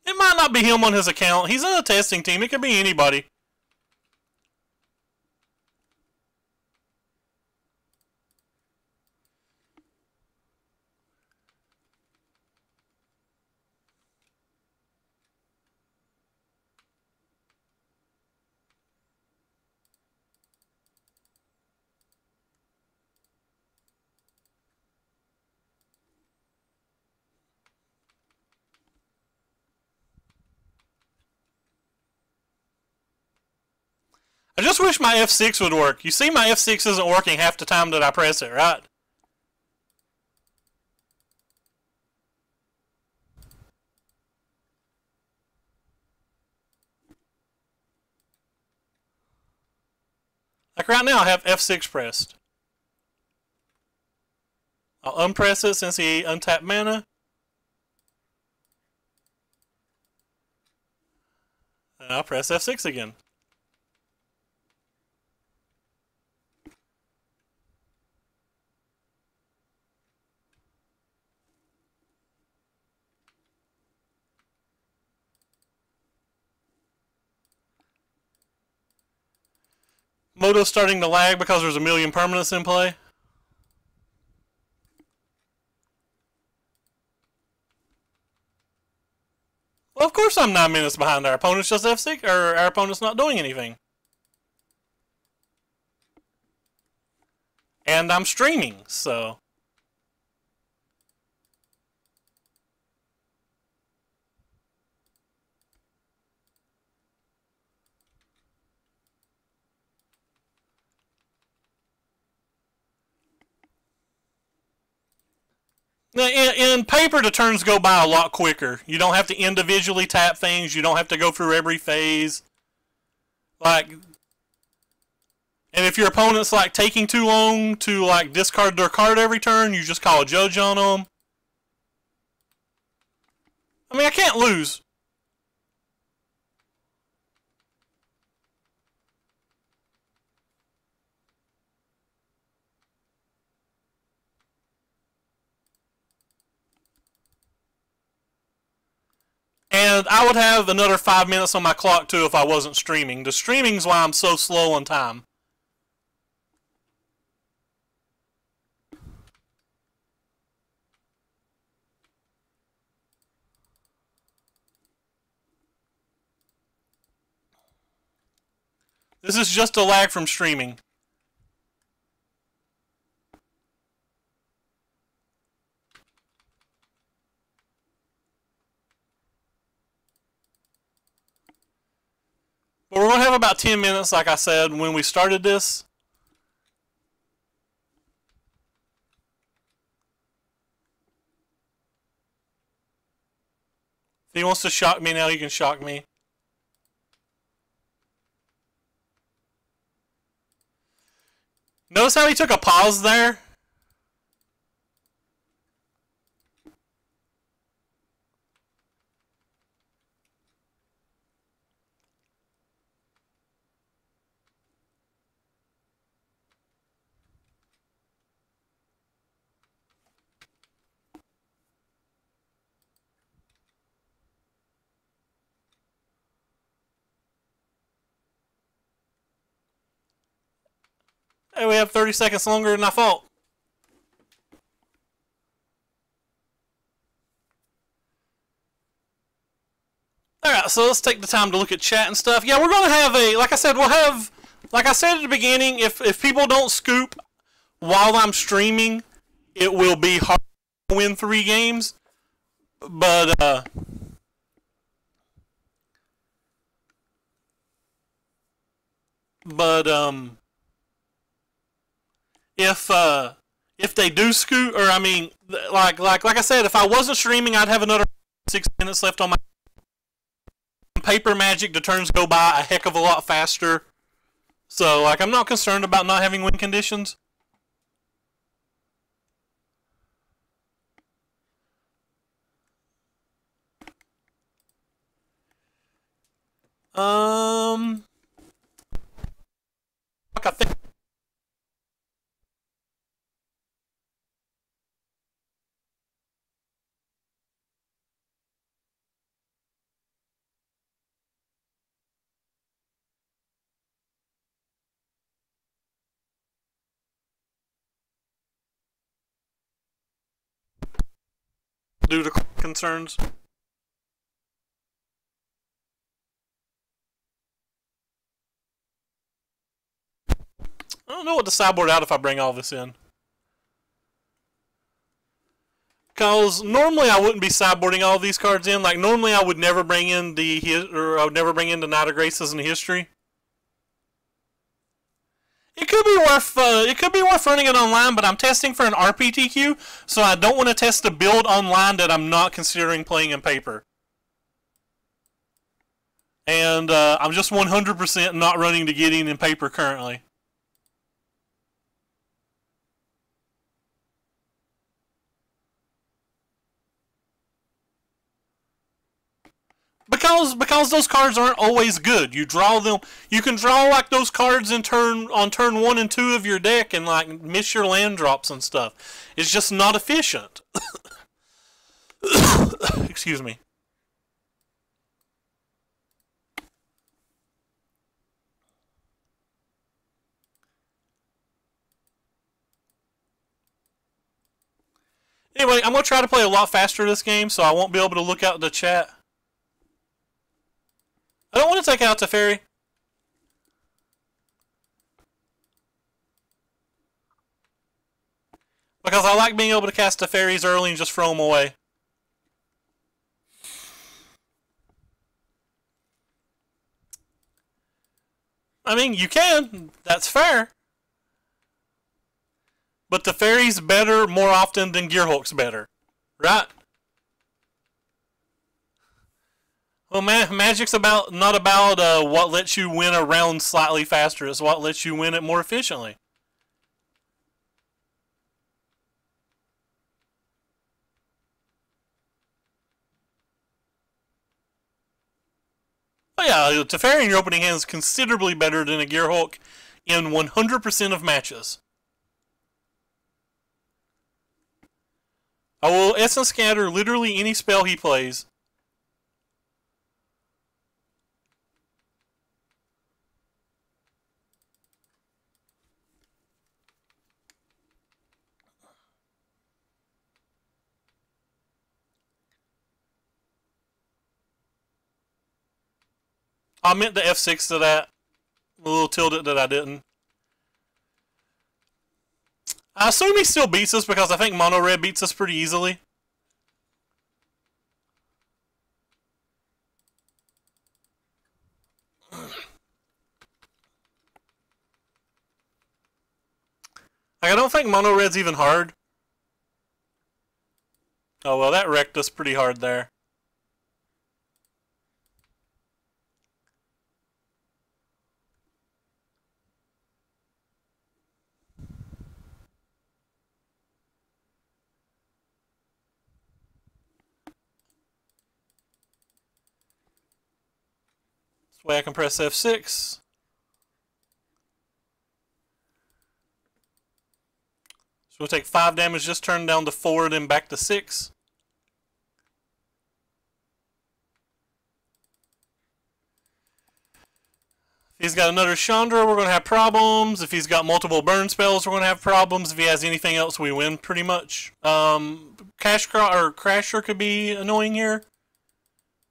It might not be him on his account. He's on a testing team. It could be anybody. I just wish my F6 would work. You see my F6 isn't working half the time that I press it, right? Like right now I have F6 pressed. I'll unpress it since he untapped mana. And I'll press F6 again. Moto's starting to lag because there's a million permanents in play. Well, of course I'm 9 minutes behind. Our opponent's just F6, or our opponent's not doing anything. And I'm streaming, so... Now, in paper, the turns go by a lot quicker. You don't have to individually tap things. You don't have to go through every phase. Like, and if your opponent's like taking too long to like discard their card every turn, you just call a judge on them. I mean, I can't lose. And I would have another 5 minutes on my clock too if I wasn't streaming. The streaming's why I'm so slow on time. This is just a lag from streaming. But we're going to have about 10 minutes, like I said, when we started this. If he wants to shock me now, he can shock me. Notice how he took a pause there? Hey, we have 30 seconds longer than I thought. Alright, so let's take the time to look at chat and stuff. Yeah, we're going to have a, like I said, we'll have, like I said at the beginning, if people don't scoop while I'm streaming, it will be hard to win 3 games. But, if they do scoot, or I mean, like I said, if I wasn't streaming, I'd have another 6 minutes left on my paper magic. The turns go by a heck of a lot faster. So, like, I'm not concerned about not having win conditions. Like I think. Due to concerns. I don't know what to sideboard out if I bring all this in. Because normally I wouldn't be sideboarding all these cards in. Like normally I would never bring in I would never bring in the Knight of Graces in history. It could be worth running it online, but I'm testing for an RPTQ, so I don't want to test a build online that I'm not considering playing in paper. And I'm just 100% not running to getting in paper currently. Because those cards aren't always good. You draw them. You can draw like those cards on turn 1 and 2 of your deck and like miss your land drops and stuff. It's just not efficient. Excuse me. Anyway, I'm going to try to play a lot faster this game, so I won't be able to look out the chat. I don't want to take out Teferi. Because I like being able to cast Teferis early and just throw them away. I mean, you can. That's fair. But Teferi's better more often than Gearhulk's better. Right? Well, Magic's not about what lets you win a round slightly faster. It's what lets you win it more efficiently. Oh yeah, Teferi in your opening hand is considerably better than a Gearhulk in 100% of matches. I will Essence Scatter literally any spell he plays. I meant the F6 to that. A little tilted that I didn't. I assume he still beats us because I think Mono Red beats us pretty easily. Like, I don't think Mono Red's even hard. Oh well, that wrecked us pretty hard there. This way I can press F6. So we'll take 5 damage this turn down to 4, then back to 6. If he's got another Chandra, we're going to have problems. If he's got multiple burn spells, we're going to have problems. If he has anything else, we win pretty much. Crasher could be annoying here.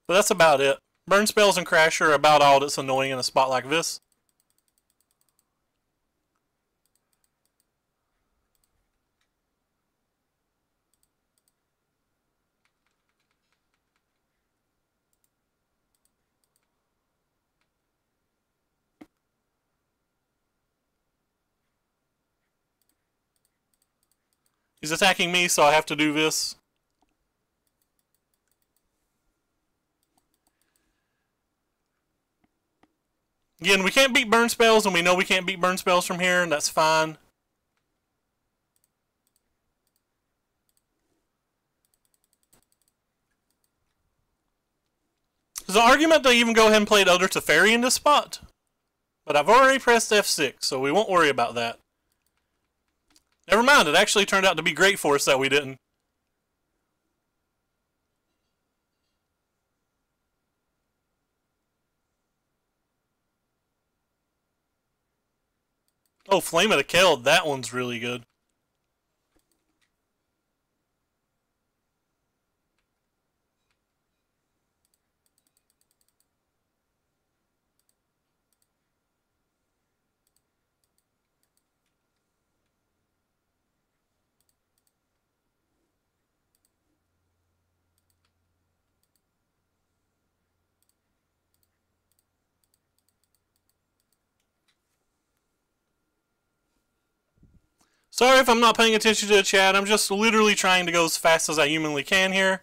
But that's about it. Burn spells and Crash are about all that's annoying in a spot like this. He's attacking me, so I have to do this. Again, we can't beat burn spells, and we know we can't beat burn spells from here, and that's fine. There's an argument to even go ahead and play Elder Teferi in this spot. But I've already pressed F6, so we won't worry about that. Never mind, it actually turned out to be great for us that we didn't. Oh, Flame of the Keld, that one's really good. Sorry if I'm not paying attention to the chat. I'm just literally trying to go as fast as I humanly can here.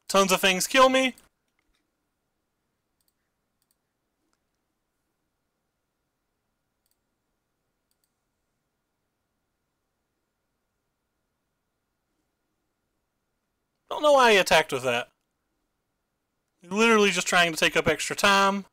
Tons of things kill me. Don't know why he attacked with that. Literally just trying to take up extra time.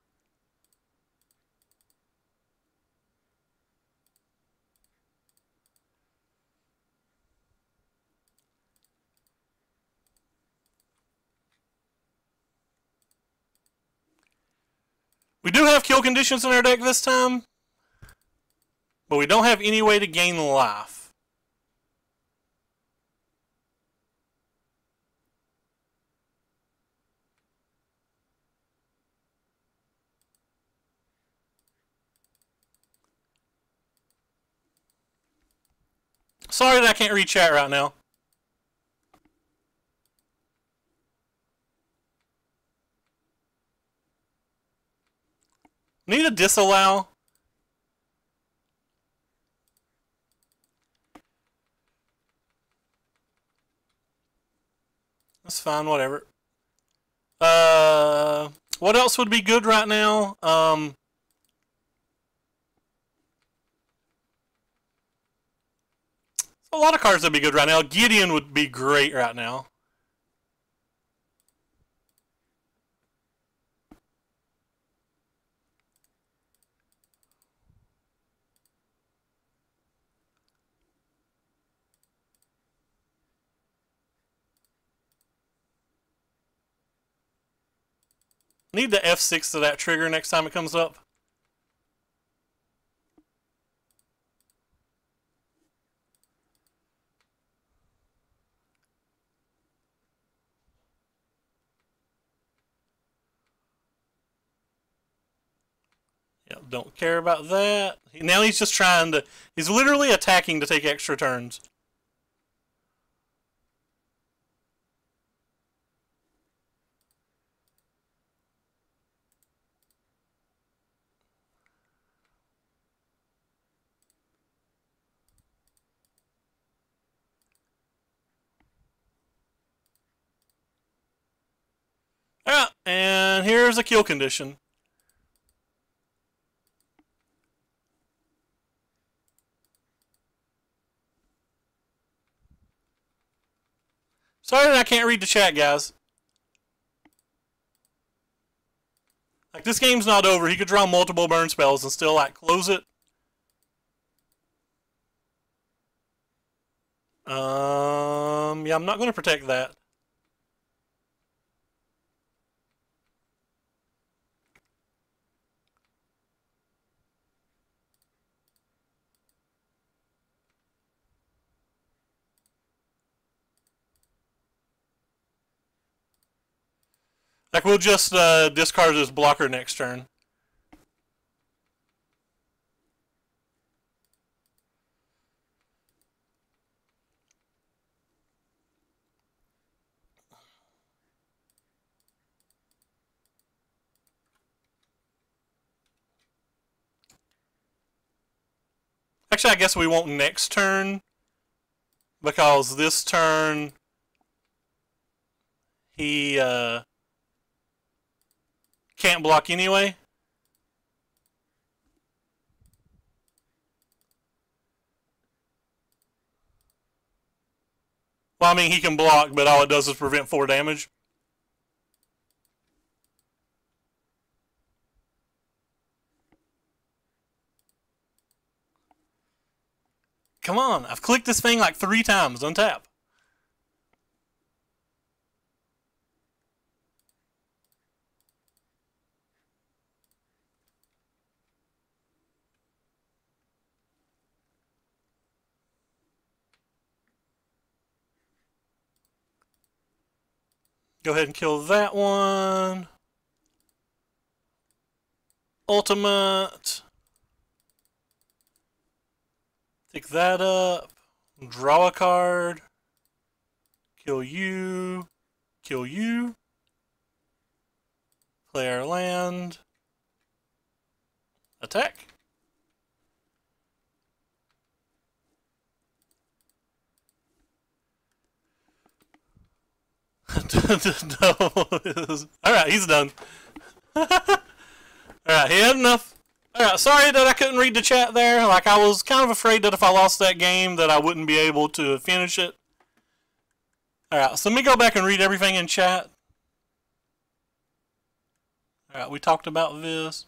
We do have kill conditions in our deck this time, but we don't have any way to gain life. Sorry that I can't read chat right now. Need a disallow. That's fine, whatever. What else would be good right now? A lot of cards would be good right now. Gideon would be great right now. Need the F6 to that trigger next time it comes up. Yeah, don't care about that. Now he's just trying to... He's literally attacking to take extra turns. Alright, and here's a kill condition. Sorry that I can't read the chat, guys. Like, this game's not over. He could draw multiple burn spells and still, like, close it. Yeah, I'm not going to protect that. Like, we'll just discard this blocker next turn. Actually, I guess we won't next turn, because this turn he can't block anyway. Well, I mean, he can block, but all it does is prevent 4 damage. Come on, I've clicked this thing like 3 times. Untap. Go ahead and kill that one. Ultimate. Pick that up. Draw a card. Kill you. Kill you. Play our land. Attack. No. Alright, he's done. Alright, he had enough. Alright, sorry that I couldn't read the chat there. Like, I was kind of afraid that if I lost that game that I wouldn't be able to finish it. Alright, so let me go back and read everything in chat. Alright, we talked about this.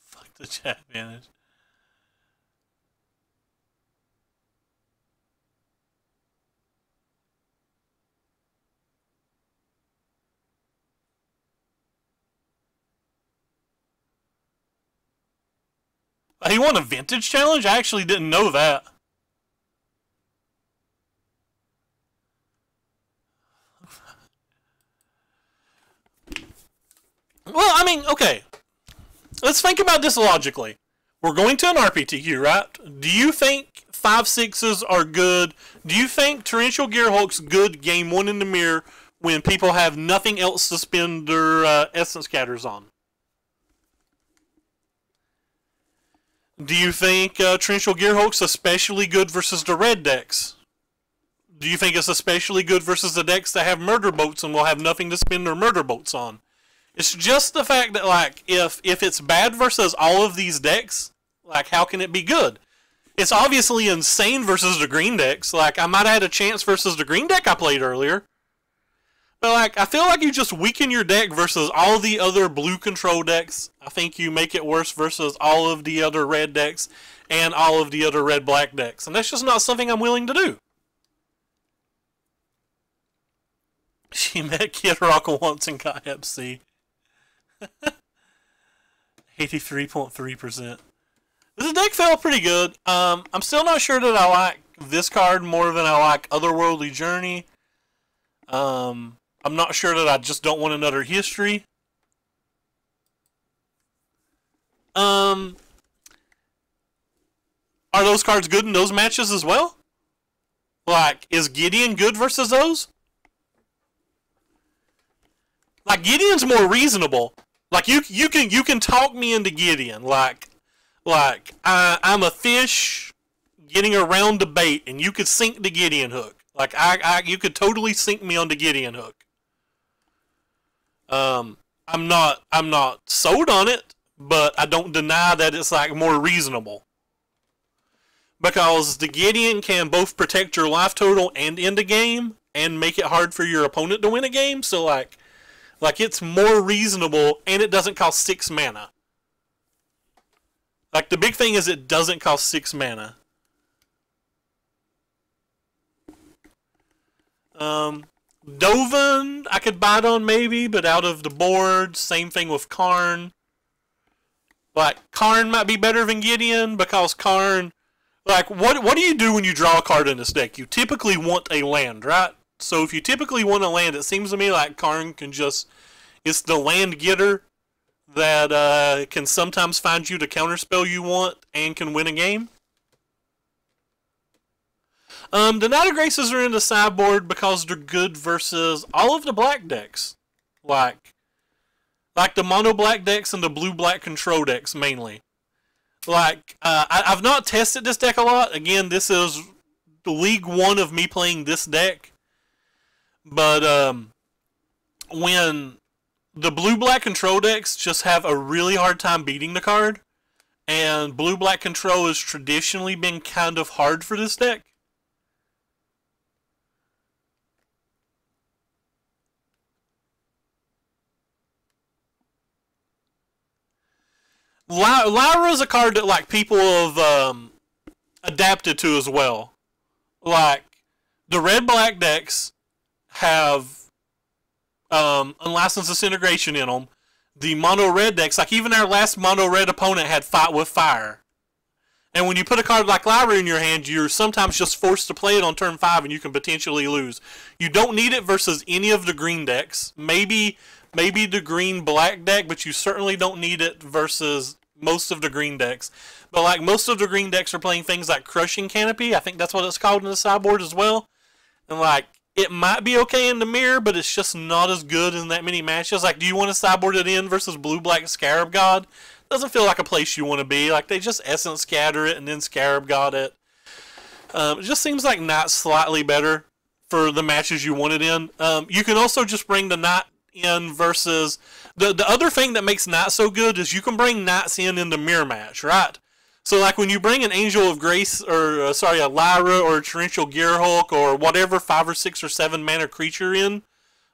Fuck the chat manage. He won a vintage challenge? I actually didn't know that. Well, I mean, okay. Let's think about this logically. We're going to an RPTQ, right? Do you think 5/6s are good? Do you think Torrential Gearhulk's good game 1 in the mirror when people have nothing else to spend their Essence Scatters on? Do you think Torrential Gearhulk's especially good versus the red decks? Do you think it's especially good versus the decks that have Murder Boats and will have nothing to spend their Murder Boats on? It's just the fact that, like, if it's bad versus all of these decks, like, how can it be good? It's obviously insane versus the green decks. Like, I might have had a chance versus the green deck I played earlier. But, like, I feel like you just weaken your deck versus all the other blue control decks. I think you make it worse versus all of the other red decks and all of the other red-black decks. And that's just not something I'm willing to do. She met Kid Rock once and got Hep C. 83.3%. This deck felt pretty good. I'm still not sure that I like this card more than I like Otherworldly Journey. I'm not sure that I just don't want another history. Are those cards good in those matches as well? Like, is Gideon good versus those? Like, Gideon's more reasonable. Like, you can talk me into Gideon. Like I'm a fish getting around the bait, and you could sink the Gideon hook. Like, you could totally sink me on the Gideon hook. I'm not sold on it, but I don't deny that it's like more reasonable. Because the Gideon can both protect your life total and end a game and make it hard for your opponent to win a game. So like it's more reasonable and it doesn't cost 6 mana. Like the big thing is it doesn't cost 6 mana. Dovin, I could bite on maybe, but out of the board. Same thing with Karn. Like, Karn might be better than Gideon because Karn... Like, what do you do when you draw a card in this deck? You typically want a land, right? So if you typically want a land, it seems to me like Karn can just... It's the land getter that can sometimes find you the counterspell you want and can win a game. The Knight of Graces are in the sideboard because they're good versus all of the black decks. Like the mono black decks and the blue black control decks mainly. Like, I've not tested this deck a lot. Again, this is the League 1 of me playing this deck. But when the blue black control decks just have a really hard time beating the card, and blue black control has traditionally been kind of hard for this deck. Lyra is a card that like people have adapted to as well. Like the red-black decks have unlicensed disintegration in them. The mono-red decks, like even our last mono-red opponent had Fight with Fire. And when you put a card like Lyra in your hand, you're sometimes just forced to play it on turn 5 and you can potentially lose. You don't need it versus any of the green decks. Maybe the green-black deck, but you certainly don't need it versus most of the green decks. But like most of the green decks are playing things like Crushing Canopy. I think that's what it's called in the sideboard as well. And like, it might be okay in the mirror, but it's just not as good in that many matches. Like, do you want to sideboard it in versus blue-black Scarab God? Doesn't feel like a place you want to be. Like, they just Essence Scatter it and then Scarab God it. It just seems like Knight's slightly better for the matches you want it in. You can also just bring the Knight in versus... The other thing that makes Knight so good is you can bring Knights in the mirror match, right? So, like, when you bring an Angel of Grace, or, a Lyra, or a Torrential Gearhulk, or whatever 5 or 6 or 7 mana creature in,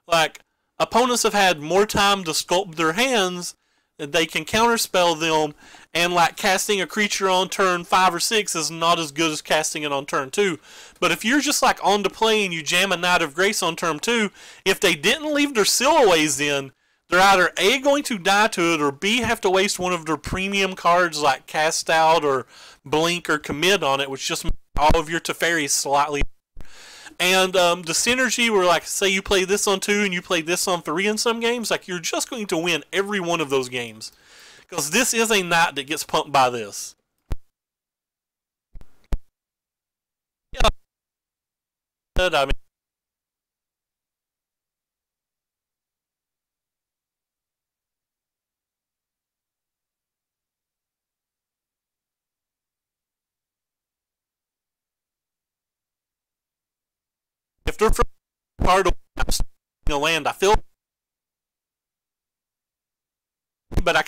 like, opponents have had more time to sculpt their hands, that they can counterspell them, and, like, casting a creature on turn 5 or 6 is not as good as casting it on turn 2. But if you're just, like, on the play and you jam a Knight of Grace on turn 2, if they didn't leave their Sillaways in, they're either A, going to die to it, or B, have to waste one of their premium cards like Cast Out or Blink or Commit on it, which just makes all of your Teferi slightly. And the synergy where, like, say you play this on 2 and you play this on 3 in some games, like, you're just going to win every one of those games. Because this is a Knight that gets pumped by this. Yeah. I mean, if they're from part of a land, I feel, but I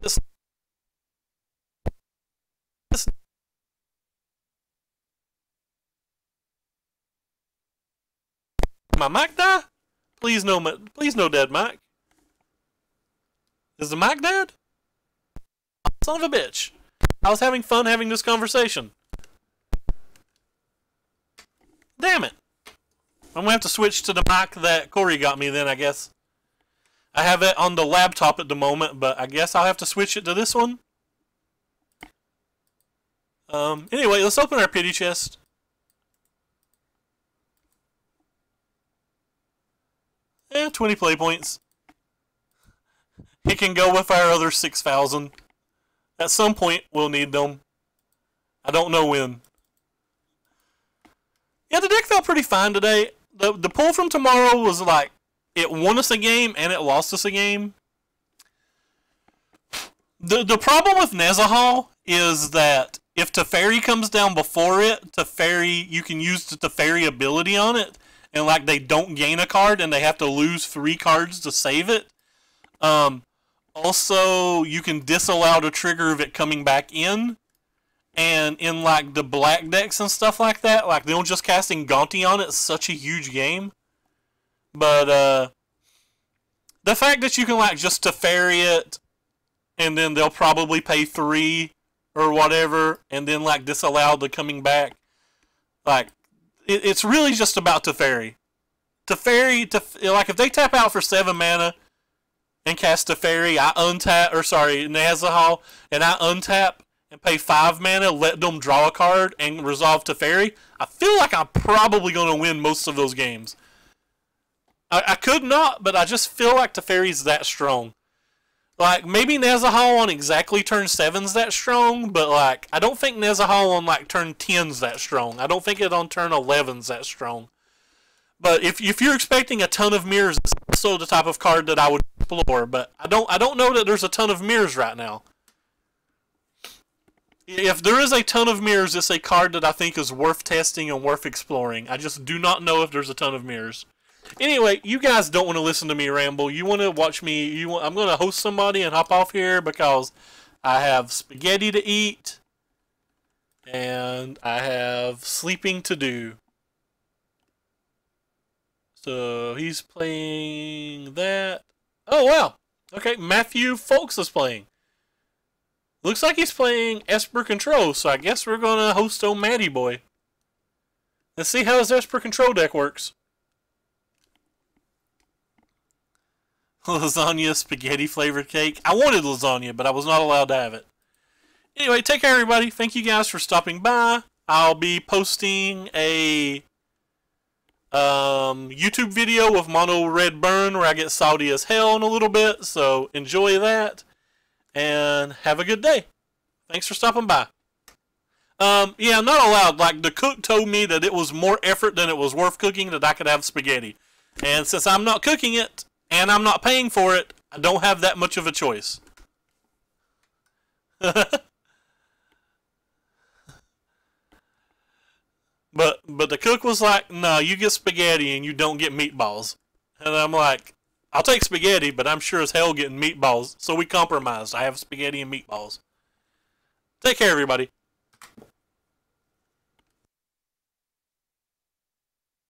this my mic die? Please no, dead mic. Is the mic dead? Son of a bitch! I was having fun having this conversation. Damn it! I'm gonna have to switch to the mic that Corey got me then, I guess. I have it on the laptop at the moment, but I guess I'll have to switch it to this one. Anyway, let's open our pity chest. Yeah, 20 play points. It can go with our other 6,000. At some point, we'll need them. I don't know when. Yeah, the deck felt pretty fine today. The pull from tomorrow was like, it won us a game and it lost us a game. The problem with Nezahal is that if Teferi comes down before it, Teferi, you can use the Teferi ability on it, and like they don't gain a card and they have to lose 3 cards to save it. Also, you can disallow the trigger of it coming back in. And in like the black decks and stuff like that, like they'll just casting Gaunty on it is such a huge game. But the fact that you can like just Teferi it, and then they'll probably pay 3 or whatever, and then like disallow the coming back, like it's really just about Teferi. Teferi, like if they tap out for 7 mana and cast Teferi, I untap, or sorry, Nezahal, and I untap and pay 5 mana, let them draw a card and resolve Teferi, I feel like I'm probably going to win most of those games. I could not, but I just feel like Teferi's that strong. Like, maybe Nezahal on exactly turn 7's that strong, but like, I don't think Nezahal on like turn 10's that strong. I don't think it on turn 11's that strong. But if you're expecting a ton of mirrors, it's also the type of card that I would explore, but I don't know that there's a ton of mirrors right now. If there is a ton of mirrors, it's a card that I think is worth testing and worth exploring. I just do not know if there's a ton of mirrors. Anyway, you guys don't want to listen to me ramble. You want to watch me. I'm going to host somebody and hop off here because I have spaghetti to eat and I have sleeping to do. So he's playing that. Oh, wow. Okay, Matthew Folks is playing. Looks like he's playing Esper Control, so I guess we're going to host old Matty Boy. Let's see how his Esper Control deck works. Lasagna, spaghetti flavored cake. I wanted lasagna, but I was not allowed to have it. Anyway, take care, everybody. Thank you guys for stopping by. I'll be posting a YouTube video of Mono Red Burn where I get salty as hell in a little bit, so enjoy that. And have a good day. Thanks for stopping by. Yeah, I'm not allowed. Like, the cook told me that it was more effort than it was worth cooking that I could have spaghetti. And since I'm not cooking it, and I'm not paying for it, I don't have that much of a choice. But the cook was like, no, you get spaghetti and you don't get meatballs. And I'm like, I'll take spaghetti, but I'm sure as hell getting meatballs. So we compromised. I have spaghetti and meatballs. Take care, everybody.